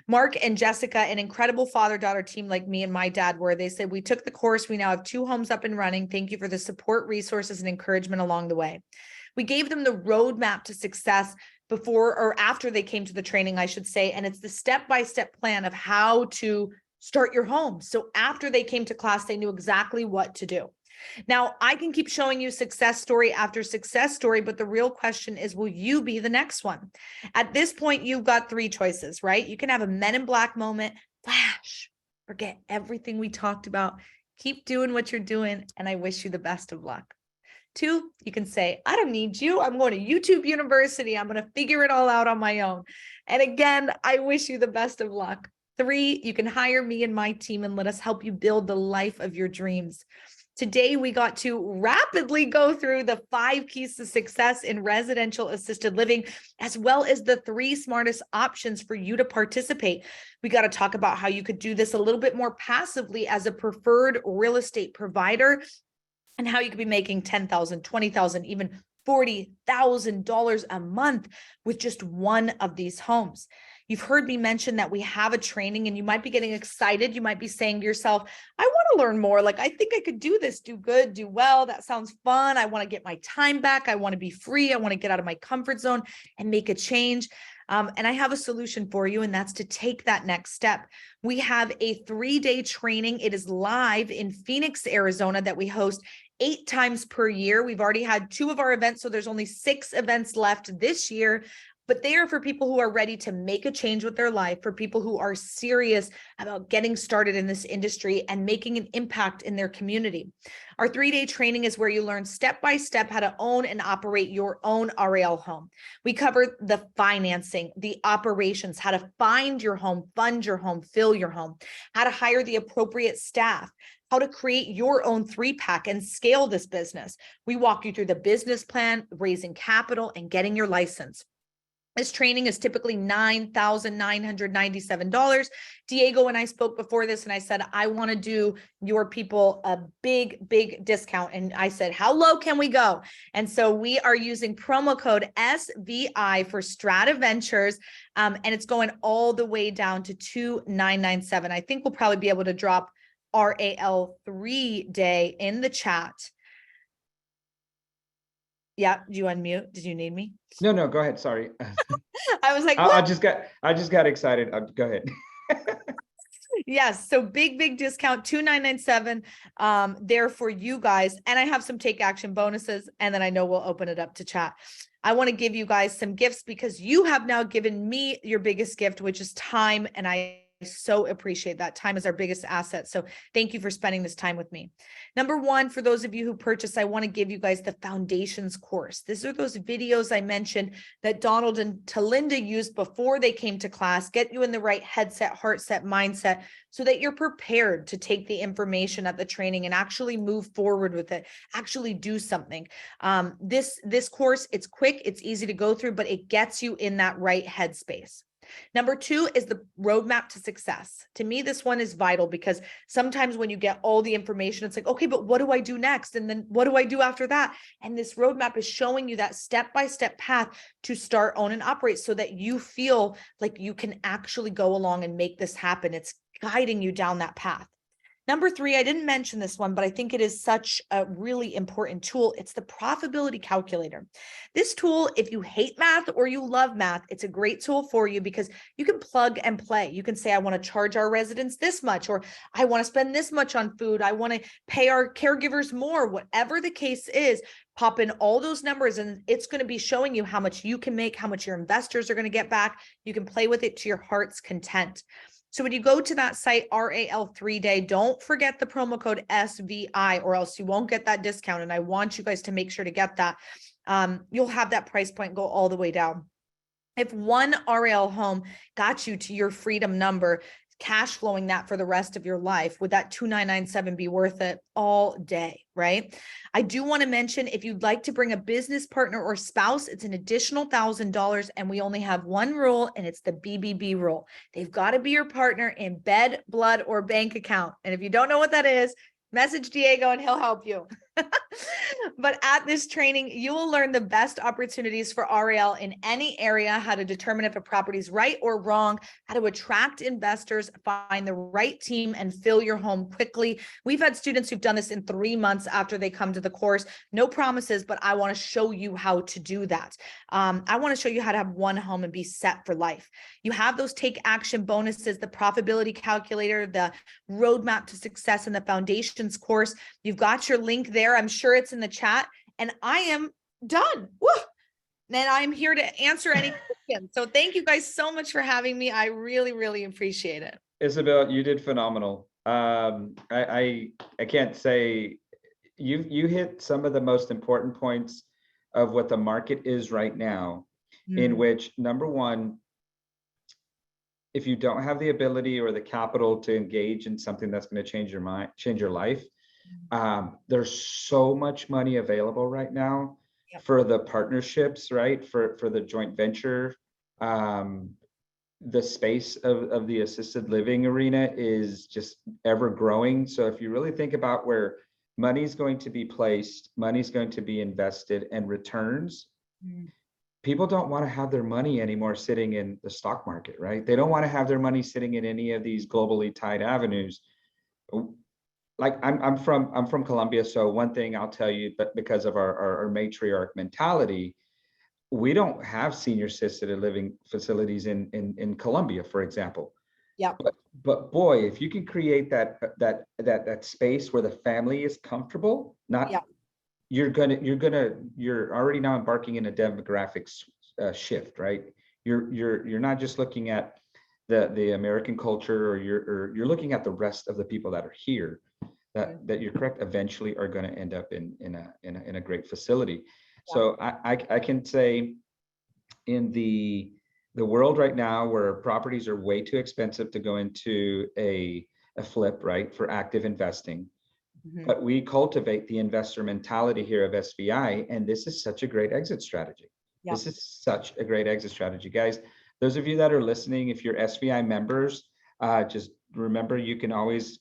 Mark and Jessica, an incredible father-daughter team like me and my dad were. They said, we took the course. We now have 2 homes up and running. Thank you for the support, resources, and encouragement along the way. We gave them the roadmap to success before or after they came to the training, I should say. And it's the step-by-step plan of how to start your home. So after they came to class, they knew exactly what to do. Now, I can keep showing you success story after success story, but the real question is, will you be the next one? At this point, you've got 3 choices, right? You can have a Men in Black moment, flash, forget everything we talked about, keep doing what you're doing, and I wish you the best of luck. 2, you can say, I don't need you. I'm going to YouTube University. I'm going to figure it all out on my own. And again, I wish you the best of luck. 3, you can hire me and my team and let us help you build the life of your dreams. Today, we got to rapidly go through the 5 keys to success in residential assisted living, as well as the 3 smartest options for you to participate. We got to talk about how you could do this a little bit more passively as a preferred real estate provider, and how you could be making $10,000, $20,000, even $40,000 a month with just one of these homes. You've heard me mention that we have a training, and you might be getting excited. You might be saying to yourself, I want to learn more. Like, I think I could do this, do good, do well. That sounds fun. I want to get my time back. I want to be free. I want to get out of my comfort zone and make a change. And I have a solution for you, and that's to take that next step. We have a 3-day training. It is live in Phoenix, Arizona, that we host 8 times per year. We've already had 2 of our events, so there's only 6 events left this year. But they are for people who are ready to make a change with their life, for people who are serious about getting started in this industry and making an impact in their community. Our 3-day training is where you learn step-by-step how to own and operate your own RAL home. We cover the financing, the operations, how to find your home, fund your home, fill your home, how to hire the appropriate staff, how to create your own 3-pack and scale this business. We walk you through the business plan, raising capital, and getting your license. This training is typically $9,997. Diego and I spoke before this, and I said, I want to do your people a big discount. And I said, how low can we go? And so we are using promo code SVI for Strata Ventures. And it's going all the way down to $2,997. I think we'll probably be able to drop RAL 3-day in the chat. Yeah, do you unmute? Did you need me? No, go ahead. Sorry. I was like, I just got excited. Go ahead. Yes, so big discount, $2,997 there for you guys. And I have some take action bonuses, and then I know we'll open it up to chat. I want to give you guys some gifts because you have now given me your biggest gift, which is time. And I so appreciate that. Time is our biggest asset. So thank you for spending this time with me. Number one, for those of you who purchase, I want to give you guys the foundations course. These are those videos I mentioned that Donald and Talinda used before they came to class, get you in the right headset, heart set, mindset, so that you're prepared to take the information at the training and actually move forward with it, actually do something. This course, it's quick, it's easy to go through, but it gets you in that right headspace. Number two is the roadmap to success. To me, this one is vital because sometimes when you get all the information, it's like, okay, but what do I do next? And then what do I do after that? And this roadmap is showing you that step-by-step path to start, own, and operate so that you feel like you can actually go along and make this happen. It's guiding you down that path. Number three, I didn't mention this one, but I think it is such a really important tool. It's the profitability calculator. This tool, if you hate math or you love math, it's a great tool for you because you can plug and play. You can say, I want to charge our residents this much, or I want to spend this much on food. I want to pay our caregivers more, whatever the case is. Pop in all those numbers and it's going to be showing you how much you can make, how much your investors are going to get back. You can play with it to your heart's content. So when you go to that site, RAL3Day, don't forget the promo code SVI or else you won't get that discount. And I want you guys to make sure to get that. You'll have that price point go all the way down. If one RAL home got you to your freedom number, cash flowing that for the rest of your life, would that 2,997 be worth it all day, right? I do want to mention, if you'd like to bring a business partner or spouse, it's an additional $1,000 and we only have one rule and it's the BBB rule. They've got to be your partner in bed, blood, or bank account. And if you don't know what that is, message Diego and he'll help you. But at this training, you will learn the best opportunities for REL in any area, how to determine if a property is right or wrong, how to attract investors, find the right team, and fill your home quickly. We've had students who've done this in 3 months after they come to the course. No promises, but I want to show you how to do that. I want to show you how to have one home and be set for life. You have those take action bonuses, the profitability calculator, the roadmap to success, and the foundations course. You've got your link there. I'm sure it's in the chat, and I am done. Woo! And I'm here to answer any questions. So thank you guys so much for having me. I really, really appreciate it. Isabel, you did phenomenal. I can't say you hit some of the most important points of what the market is right now, in which, number one, if you don't have the ability or the capital to engage in something that's going to change your mind, change your life, there's so much money available right now for the partnerships, right? For the joint venture. The space of the assisted living arena is just ever growing. So if you really think about where money's going to be placed, money's going to be invested, and returns, people don't want to have their money anymore sitting in the stock market, right? They don't want to have their money sitting in any of these globally tied avenues. Like I'm from Colombia, so one thing I'll tell you, that because of our matriarch mentality, we don't have senior assisted living facilities in Colombia, for example. Yeah. But boy, if you can create that space where the family is comfortable, you're already now embarking in a demographic shift, right? You're not just looking at the American culture, or you're looking at the rest of the people that are here, that you're correct, eventually are going to end up in a great facility. So I can say, in the world right now where properties are way too expensive to go into a flip, right, for active investing, but we cultivate the investor mentality here of SVI, and this is such a great exit strategy. This is such a great exit strategy, guys. Those of you that are listening, if you're SVI members, just remember you can always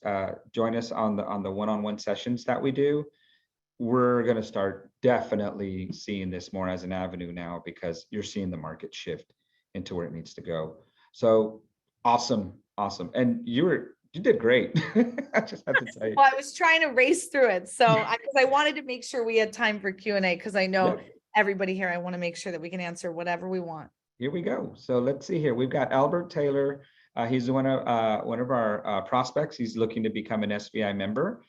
join us on the one-on-one sessions that we do. We're going to start definitely seeing this more as an avenue now, because you're seeing the market shift into where it needs to go. So awesome. And you did great. I just have to say. Well, I was trying to race through it. So because I wanted to make sure we had time for Q&A, because I know everybody here, I want to make sure that we can answer whatever we want. Here we go. So let's see here. We've got Albert Taylor. He's one of our prospects. He's looking to become an SVI member.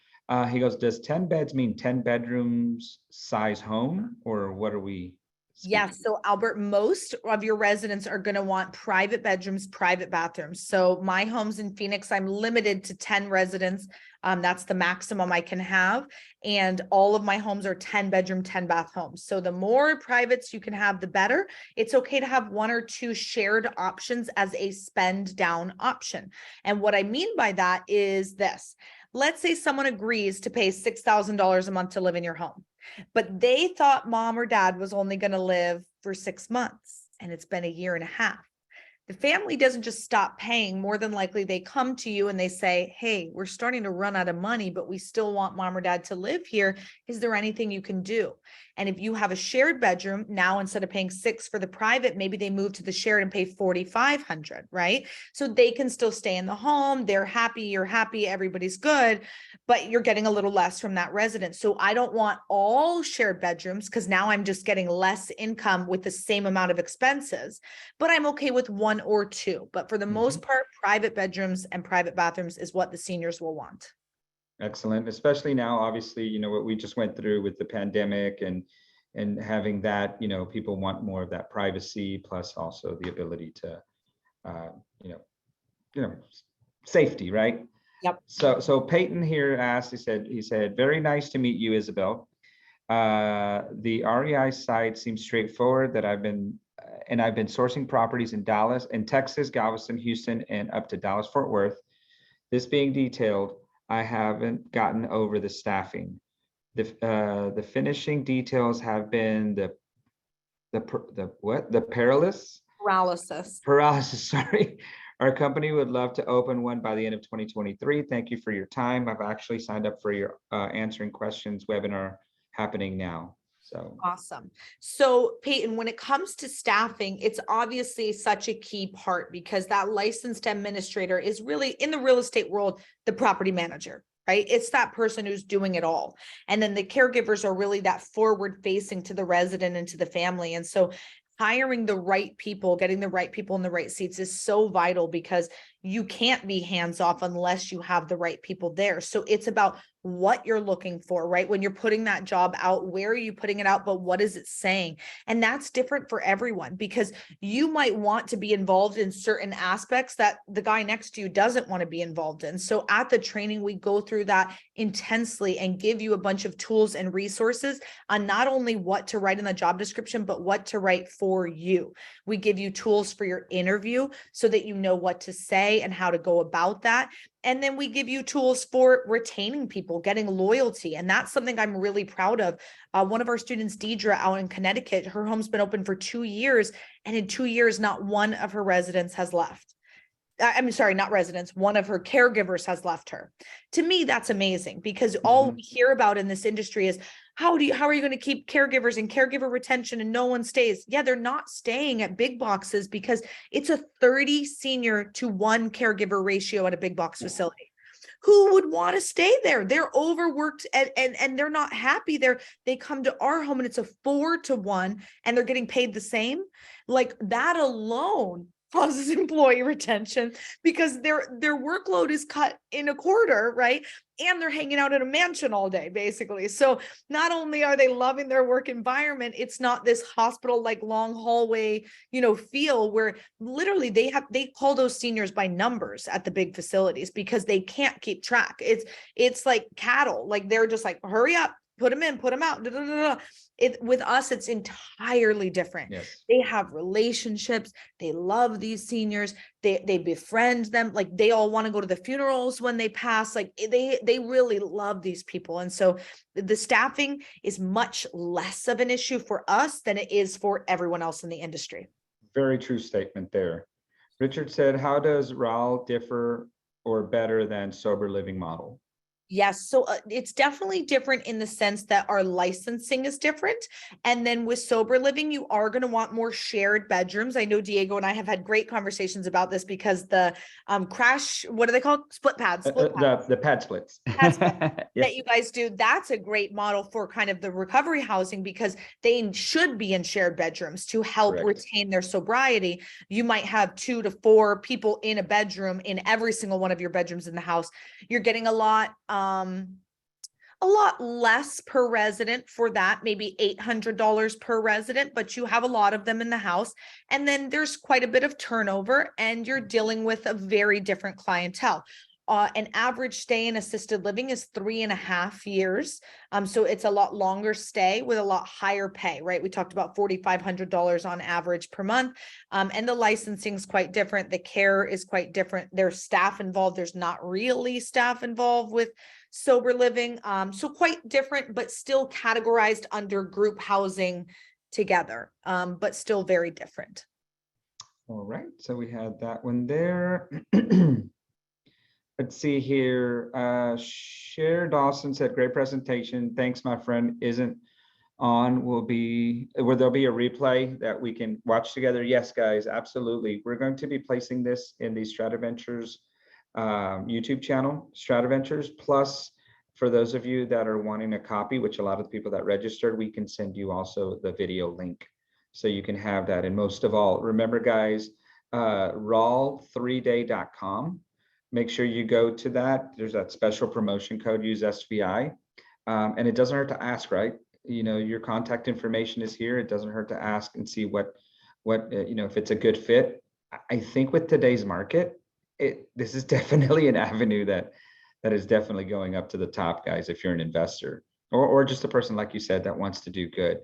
He goes, does 10 beds mean 10 bedrooms size home, or what are we Yes. So Albert, most of your residents are going to want private bedrooms, private bathrooms. So my homes in Phoenix, I'm limited to 10 residents. That's the maximum I can have. And all of my homes are 10 bedroom, 10 bath homes. So the more privates you can have, the better. It's okay to have one or two shared options as a spend down option. And what I mean by that is this. Let's say someone agrees to pay $6,000 a month to live in your home, but they thought mom or dad was only going to live for 6 months, and it's been a year and a half. The family doesn't just stop paying. More than likely, they come to you and they say, hey, we're starting to run out of money, but we still want mom or dad to live here. Is there anything you can do? And if you have a shared bedroom, now instead of paying $6 for the private, maybe they move to the shared and pay $4,500, right? So they can still stay in the home. They're happy, you're happy, everybody's good, but you're getting a little less from that resident. So I don't want all shared bedrooms because now I'm just getting less income with the same amount of expenses, but I'm okay with one or two. But for the most part, private bedrooms and private bathrooms is what the seniors will want. Excellent, especially now, obviously, what we just went through with the pandemic and having that, people want more of that privacy, plus also the ability to, you know, safety, right? Yep. So Peyton here asked, he said, very nice to meet you, Isabel. The REI site seems straightforward that I've been sourcing properties in Dallas and Texas, Galveston, Houston, and up to Dallas, Fort Worth. This being detailed, I haven't gotten over the staffing. The finishing details have been the paralysis. Sorry. Our company would love to open one by the end of 2023. Thank you for your time. I've actually signed up for your answering questions webinar happening now. So awesome. So Peyton, when it comes to staffing, it's obviously such a key part because that licensed administrator is really in the real estate world, the property manager, right? It's that person who's doing it all. And then the caregivers are really that forward facing to the resident and to the family. And so hiring the right people, getting the right people in the right seats is so vital because you can't be hands off unless you have the right people there. So it's about what you're looking for, right? When you're putting that job out, where are you putting it out? But what is it saying? And that's different for everyone because you might want to be involved in certain aspects that the guy next to you doesn't want to be involved in. So at the training, we go through that intensely and give you a bunch of tools and resources on not only what to write in the job description, but what to write for you. We give you tools for your interview so that you know what to say and how to go about that. And then we give you tools for retaining people, getting loyalty. And that's something I'm really proud of. One of our students, Deidre, out in Connecticut, her home's been open for 2 years. And in 2 years, not one of her residents has left. I'm sorry, not residents. One of her caregivers has left her. To me, that's amazing because all we hear about in this industry is how are you going to keep caregivers and caregiver retention and no one stays? Yeah, they're not staying at big boxes because it's a 30 senior to 1 caregiver ratio at a big box facility. Who would want to stay there? They're overworked and they're not happy there. They come to our home and it's a 4 to 1 and they're getting paid the same. Like that alone causes employee retention because their workload is cut in a quarter, right? And they're hanging out in a mansion all day, basically. So not only are they loving their work environment, it's not this hospital like long hallway, feel where literally they call those seniors by numbers at the big facilities because they can't keep track. It's like cattle, like they're just like, hurry up, put them in, put them out. With us, it's entirely different. yes. They have relationships. They love these seniors. They befriend them. Like they all want to go to the funerals when they pass. Like they really love these people. And so the staffing is much less of an issue for us than it is for everyone else in the industry. Very true statement there. Richard said, how does RAL differ or better than sober living model? Yes. So it's definitely different in the sense that our licensing is different. And then with sober living, you are going to want more shared bedrooms. I know Diego and I have had great conversations about this because the crash, what are they called? Split pads. The pad splits. Yes. Yes. That you guys do. That's a great model for kind of the recovery housing because they should be in shared bedrooms to help Correct. retain their sobriety. You might have 2 to 4 people in a bedroom in every single one of your bedrooms in the house. You're getting a lot a lot less per resident for that, maybe $800 per resident, but you have a lot of them in the house. And then there's quite a bit of turnover and you're dealing with a very different clientele. An average stay in assisted living is 3.5 years. So it's a lot longer stay with a lot higher pay, right? We talked about $4,500 on average per month. And the licensing is quite different. The care is quite different. There's staff involved. There's not really staff involved with sober living. So quite different, but still categorized under group housing together, but still very different. All right, so we had that one there. Let's see here. Cher Dawson said, great presentation. Thanks, my friend. Isn't on will be where there'll be a replay that we can watch together. Yes, guys, absolutely. We're going to be placing this in the StrataVentures YouTube channel, StrataVentures. Plus, for those of you that are wanting a copy, which a lot of the people that registered, we can send you also the video link. So you can have that. And most of all, remember, guys, raw3day.com. Make sure you go to that. There's that special promotion code, use SVI. And it doesn't hurt to ask, right? You know, your contact information is here. It doesn't hurt to ask and see what you know, if it's a good fit. I think with today's market, this is definitely an avenue that is definitely going up to the top, guys, if you're an investor or just a person, like you said, that wants to do good.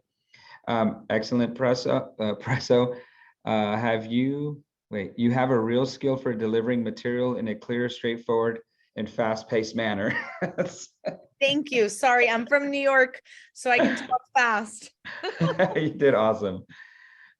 Excellent, Presso. You have a real skill for delivering material in a clear, straightforward, and fast-paced manner. Thank you. Sorry, I'm from New York, so I can talk fast. You did awesome.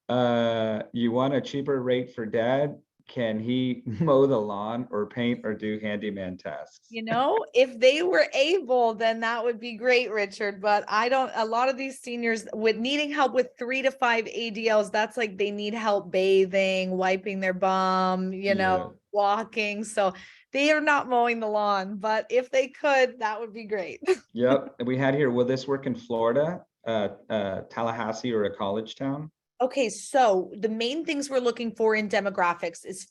You want a cheaper rate for dad? Can he mow the lawn or paint or do handyman tasks? You know, if they were able, then that would be great, Richard. But I don't, a lot of these seniors with needing help with 3 to 5 ADLs, that's like they need help bathing, wiping their bum, you know, walking. So they are not mowing the lawn, but if they could, that would be great. Yep. We had here, will this work in Florida, Tallahassee, or a college town? Okay, so the main things we're looking for in demographics is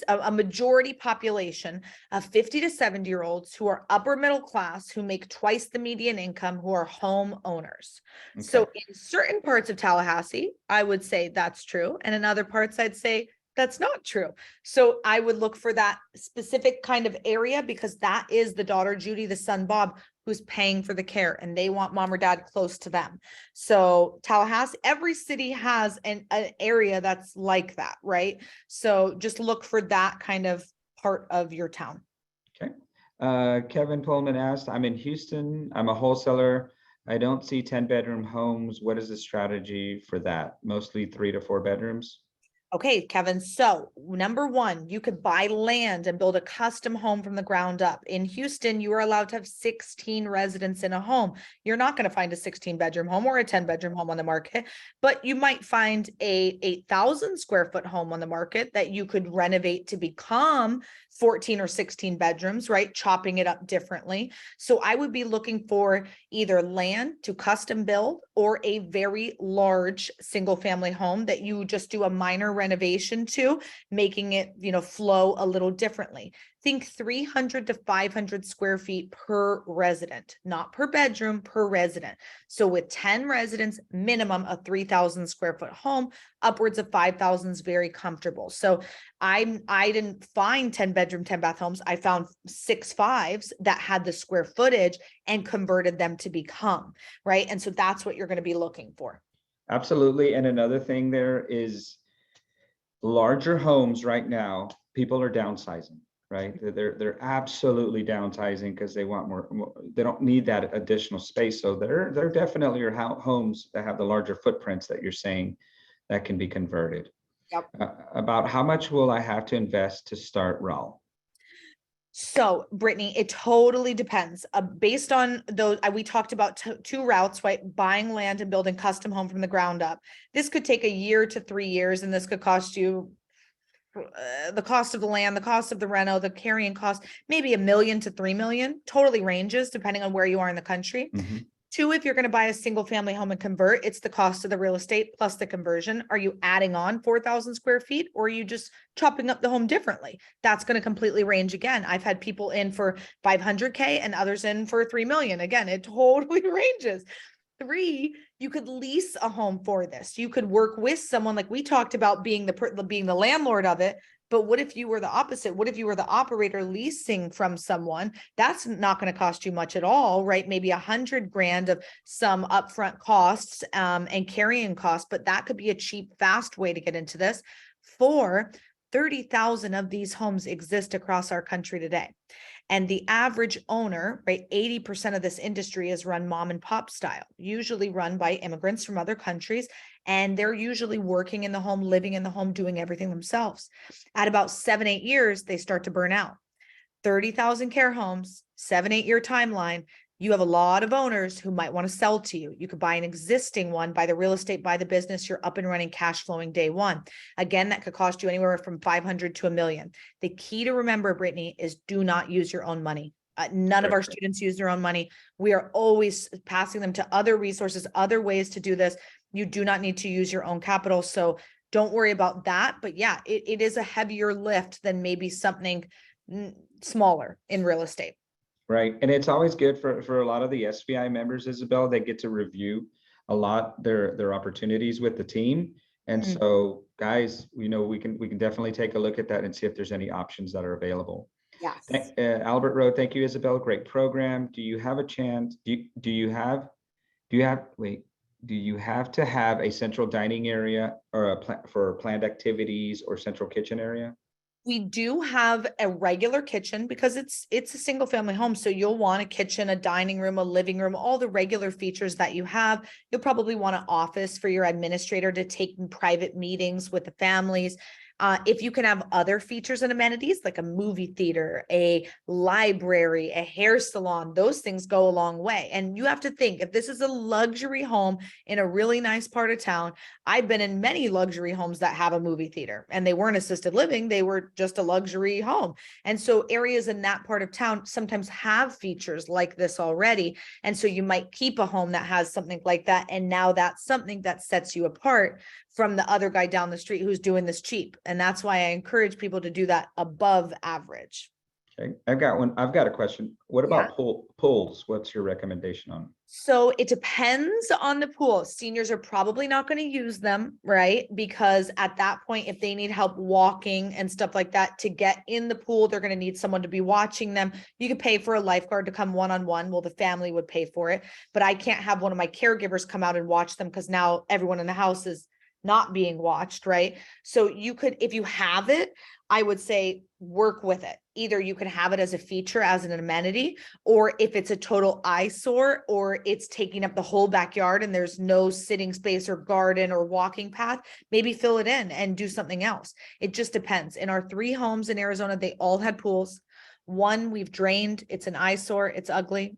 a majority population of 50 to 70-year-olds who are upper middle class, who make twice the median income, who are home owners. Okay. So in certain parts of Tallahassee, I would say that's true. And in other parts, I'd say that's not true. So I would look for that specific kind of area because that is the daughter Judy, the son Bob, who's paying for the care, and they want mom or dad close to them. So Tallahassee, every city has an area that's like that, right? So just look for that kind of part of your town. Okay. Kevin Pullman asked, I'm in Houston. I'm a wholesaler. I don't see 10-bedroom homes. What is the strategy for that? Mostly 3 to 4 bedrooms? Okay, Kevin. So number one, you could buy land and build a custom home from the ground up. In Houston, you are allowed to have 16 residents in a home. You're not going to find a 16-bedroom home or a 10-bedroom home on the market, but you might find a 8,000 square foot home on the market that you could renovate to become 14 or 16 bedrooms, right? Chopping it up differently. So I would be looking for either land to custom build or a very large single family home that you just do a minor renovation to, making it, you know, flow a little differently. Think 300 to 500 square feet per resident, not per bedroom, per resident. So with 10 residents, minimum a 3,000 square foot home, upwards of 5,000 is very comfortable. So I didn't find 10 bedroom, 10 bath homes. I found 6.5s that had the square footage and converted them to become, right? And so that's what you're going to be looking for. Absolutely. And another thing there is larger homes right now, people are downsizing, right? They're absolutely downsizing because they want more, they don't need that additional space. So there definitely are homes that have the larger footprints that you're saying that can be converted. Yep. About how much will I have to invest to start raw? So, Brittany, it totally depends. Based on those, we talked about two routes, right? Buying land and building custom home from the ground up. This could take 1 year to 3 years, and this could cost you the cost of the land, the cost of the reno, the carrying cost, maybe $1 million to $3 million. Totally ranges depending on where you are in the country. Mm-hmm. Two, if you're going to buy a single family home and convert, it's the cost of the real estate plus the conversion. Are you adding on 4,000 square feet, or are you just chopping up the home differently? That's going to completely range again. I've had people in for 500K and others in for 3 million. Again, it totally ranges. Three, you could lease a home for this. You could work with someone, like we talked about, being the landlord of it. But what if you were the opposite? What if you were the operator leasing from someone? That's not going to cost you much at all, right? Maybe 100 grand of some upfront costs and carrying costs, but that could be a cheap, fast way to get into this. Four, 30,000 of these homes exist across our country today. And the average owner, right, 80% of this industry is run mom and pop style, usually run by immigrants from other countries. And they're usually working in the home, living in the home, doing everything themselves. At about 7-8 years, they start to burn out. 30,000 care homes, 7-8 year timeline. You have a lot of owners who might want to sell to you. You could buy an existing one, buy the real estate, buy the business. You're up and running, cash flowing day one. Again, that could cost you anywhere from 500 to $1 million. The key to remember, Brittany, is do not use your own money. None of our students use their own money. We are always passing them to other resources, other ways to do this. You do not need to use your own capital. So don't worry about that. But yeah, it is a heavier lift than maybe something smaller in real estate. Right. And it's always good for a lot of the SVI members, Isabel, they get to review a lot their opportunities with the team. And so guys, we can definitely take a look at that and see if there's any options that are available. Yes. Albert Road, thank you, Isabel. Great program. Do you have a chance? Do you have to have a central dining area or for planned activities or central kitchen area? We do have a regular kitchen because it's a single family home. So you'll want a kitchen, a dining room, a living room, all the regular features that you have. You'll probably want an office for your administrator to take private meetings with the families. If you can have other features and amenities like a movie theater, a library, a hair salon, those things go a long way. And you have to think, if this is a luxury home in a really nice part of town, I've been in many luxury homes that have a movie theater and they weren't assisted living. They were just a luxury home. And so areas in that part of town sometimes have features like this already. And so you might keep a home that has something like that. And now that's something that sets you apart from the other guy down the street who's doing this cheap. And that's why I encourage people to do that above average. Okay, I've got a question. What about pools? What's your recommendation on? So it depends on the pool. Seniors are probably not going to use them, right? Because at that point, if they need help walking and stuff like that to get in the pool, they're going to need someone to be watching them. You could pay for a lifeguard to come one-on-one. Well, the family would pay for it, but I can't have one of my caregivers come out and watch them because now everyone in the house is not being watched, right? So you could, if you have it, I would say work with it. Either you can have it as a feature, as an amenity, or if it's a total eyesore or it's taking up the whole backyard and there's no sitting space or garden or walking path, maybe fill it in and do something else. It just depends. In our 3 homes in Arizona, they all had pools. One we've drained. It's an eyesore. It's ugly.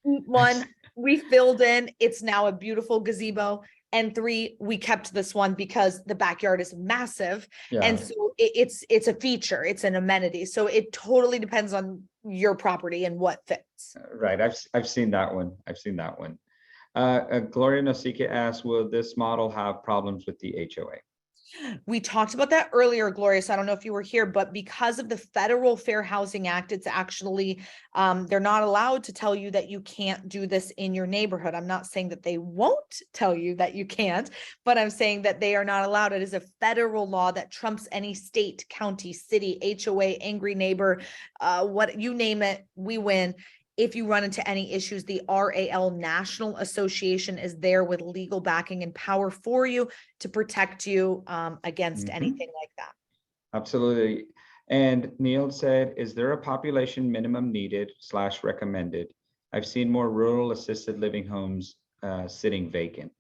One we filled in. It's now a beautiful gazebo. And 3, we kept this one because the backyard is massive. Yeah. And so it's a feature, it's an amenity. So it totally depends on your property and what fits. Right. I've seen that one. Gloria Nosika asks, will this model have problems with the HOA? We talked about that earlier, Gloria. So I don't know if you were here, but because of the Federal Fair Housing Act, it's actually, they're not allowed to tell you that you can't do this in your neighborhood. I'm not saying that they won't tell you that you can't, but I'm saying that they are not allowed. It is a federal law that trumps any state, county, city, HOA, angry neighbor, what you name it, we win. If you run into any issues, the RAL National Association is there with legal backing and power for you to protect you against anything like that. Absolutely. And Neil said, is there a population minimum needed / recommended? I've seen more rural assisted living homes sitting vacant.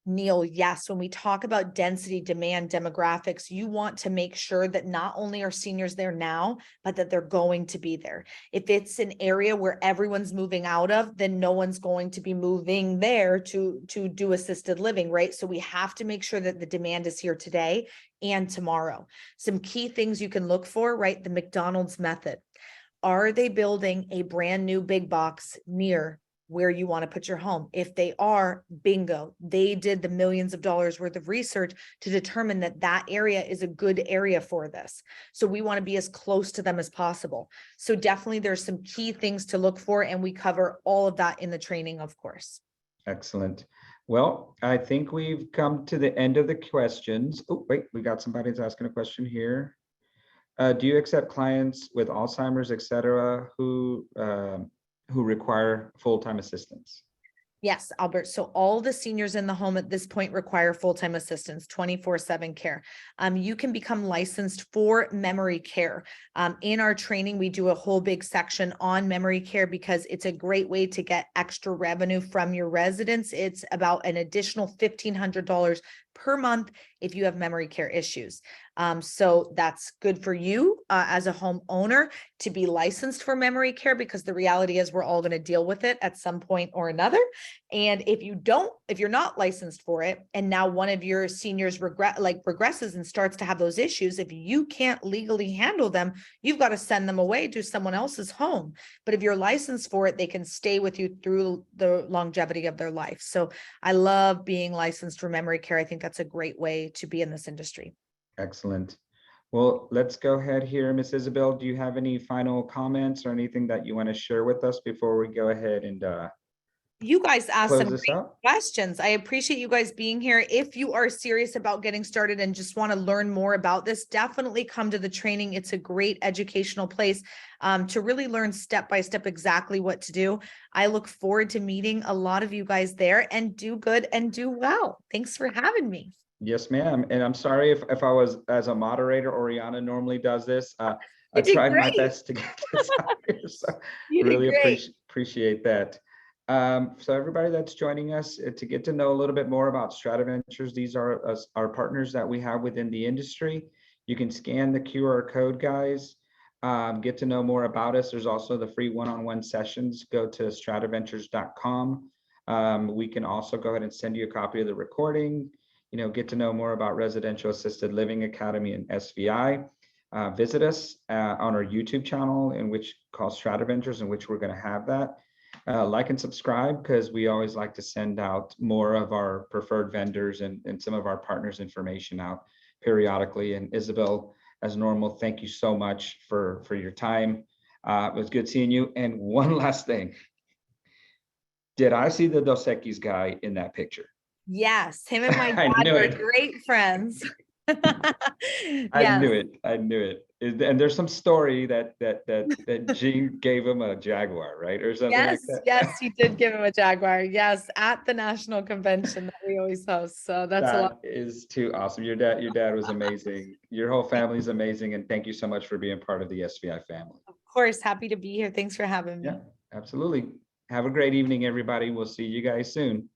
Neil, yes, when we talk about density, demand, demographics, you want to make sure that not only are seniors there now, but that they're going to be there. If it's an area where everyone's moving out of, then no one's going to be moving there to do assisted living, right? So we have to make sure that the demand is here today and tomorrow. Some key things you can look for, right? The McDonald's method. Are they building a brand new big box near where you want to put your home. If they are, bingo, they did the millions of dollars worth of research to determine that that area is a good area for this. So we want to be as close to them as possible. So definitely there's some key things to look for, and we cover all of that in the training, of course. Excellent. Well, I think we've come to the end of the questions. Oh, wait, we got somebody that's asking a question here. Do you accept clients with Alzheimer's, et cetera, who require full-time assistance? Yes, Albert. So all the seniors in the home at this point require full-time assistance, 24/7 care. You can become licensed for memory care. In our training, we do a whole big section on memory care because it's a great way to get extra revenue from your residents. It's about an additional $1,500 per month if you have memory care issues. So that's good for you as a homeowner to be licensed for memory care, because the reality is we're all going to deal with it at some point or another. And if you're not licensed for it, and now one of your seniors regresses and starts to have those issues, if you can't legally handle them, you've got to send them away to someone else's home. But if you're licensed for it, they can stay with you through the longevity of their life. So I love being licensed for memory care. I think that's a great way to be in this industry. Excellent. Well, let's go ahead here. Miss Isabel, do you have any final comments or anything that you want to share with us before we go ahead and you guys asked close some this great out? questions. I appreciate you guys being here. If you are serious about getting started and just want to learn more about this, definitely come to the training. It's a great educational place to really learn step by step exactly what to do. I look forward to meeting a lot of you guys there, and do good and do well. Thanks for having me. Yes, ma'am. And I'm sorry if I was, as a moderator, Oriana normally does this. I You did tried my great. best to get this out here, so You did really great. appreciate that. So everybody that's joining us, to get to know a little bit more about Strata Ventures, these are our partners that we have within the industry. You can scan the QR code, guys. Get to know more about us. There's also the free one-on-one sessions. Go to strataventures.com. We can also go ahead and send you a copy of the recording. Get to know more about Residential Assisted Living Academy and SVI. Visit us on our YouTube channel, in which called Strata Ventures, in which we're going to have that. Like and subscribe, because we always like to send out more of our preferred vendors and some of our partners' information out periodically. And Isabel, as normal, thank you so much for your time. It was good seeing you. And one last thing. Did I see the Dos Equis guy in that picture? Yes, him and my I dad knew were it. great friends. I Yes. knew it. I knew it. And there's some story that Gene gave him a Jaguar, right? Or something like Yes, that. yes, he did give him a Jaguar. Yes, at the national convention that we always host. So that's a lot. That is too awesome. Your dad was amazing. Your whole family is amazing. And thank you so much for being part of the SVI family. Of course, happy to be here. Thanks for having me. Yeah, absolutely. Have a great evening, everybody. We'll see you guys soon.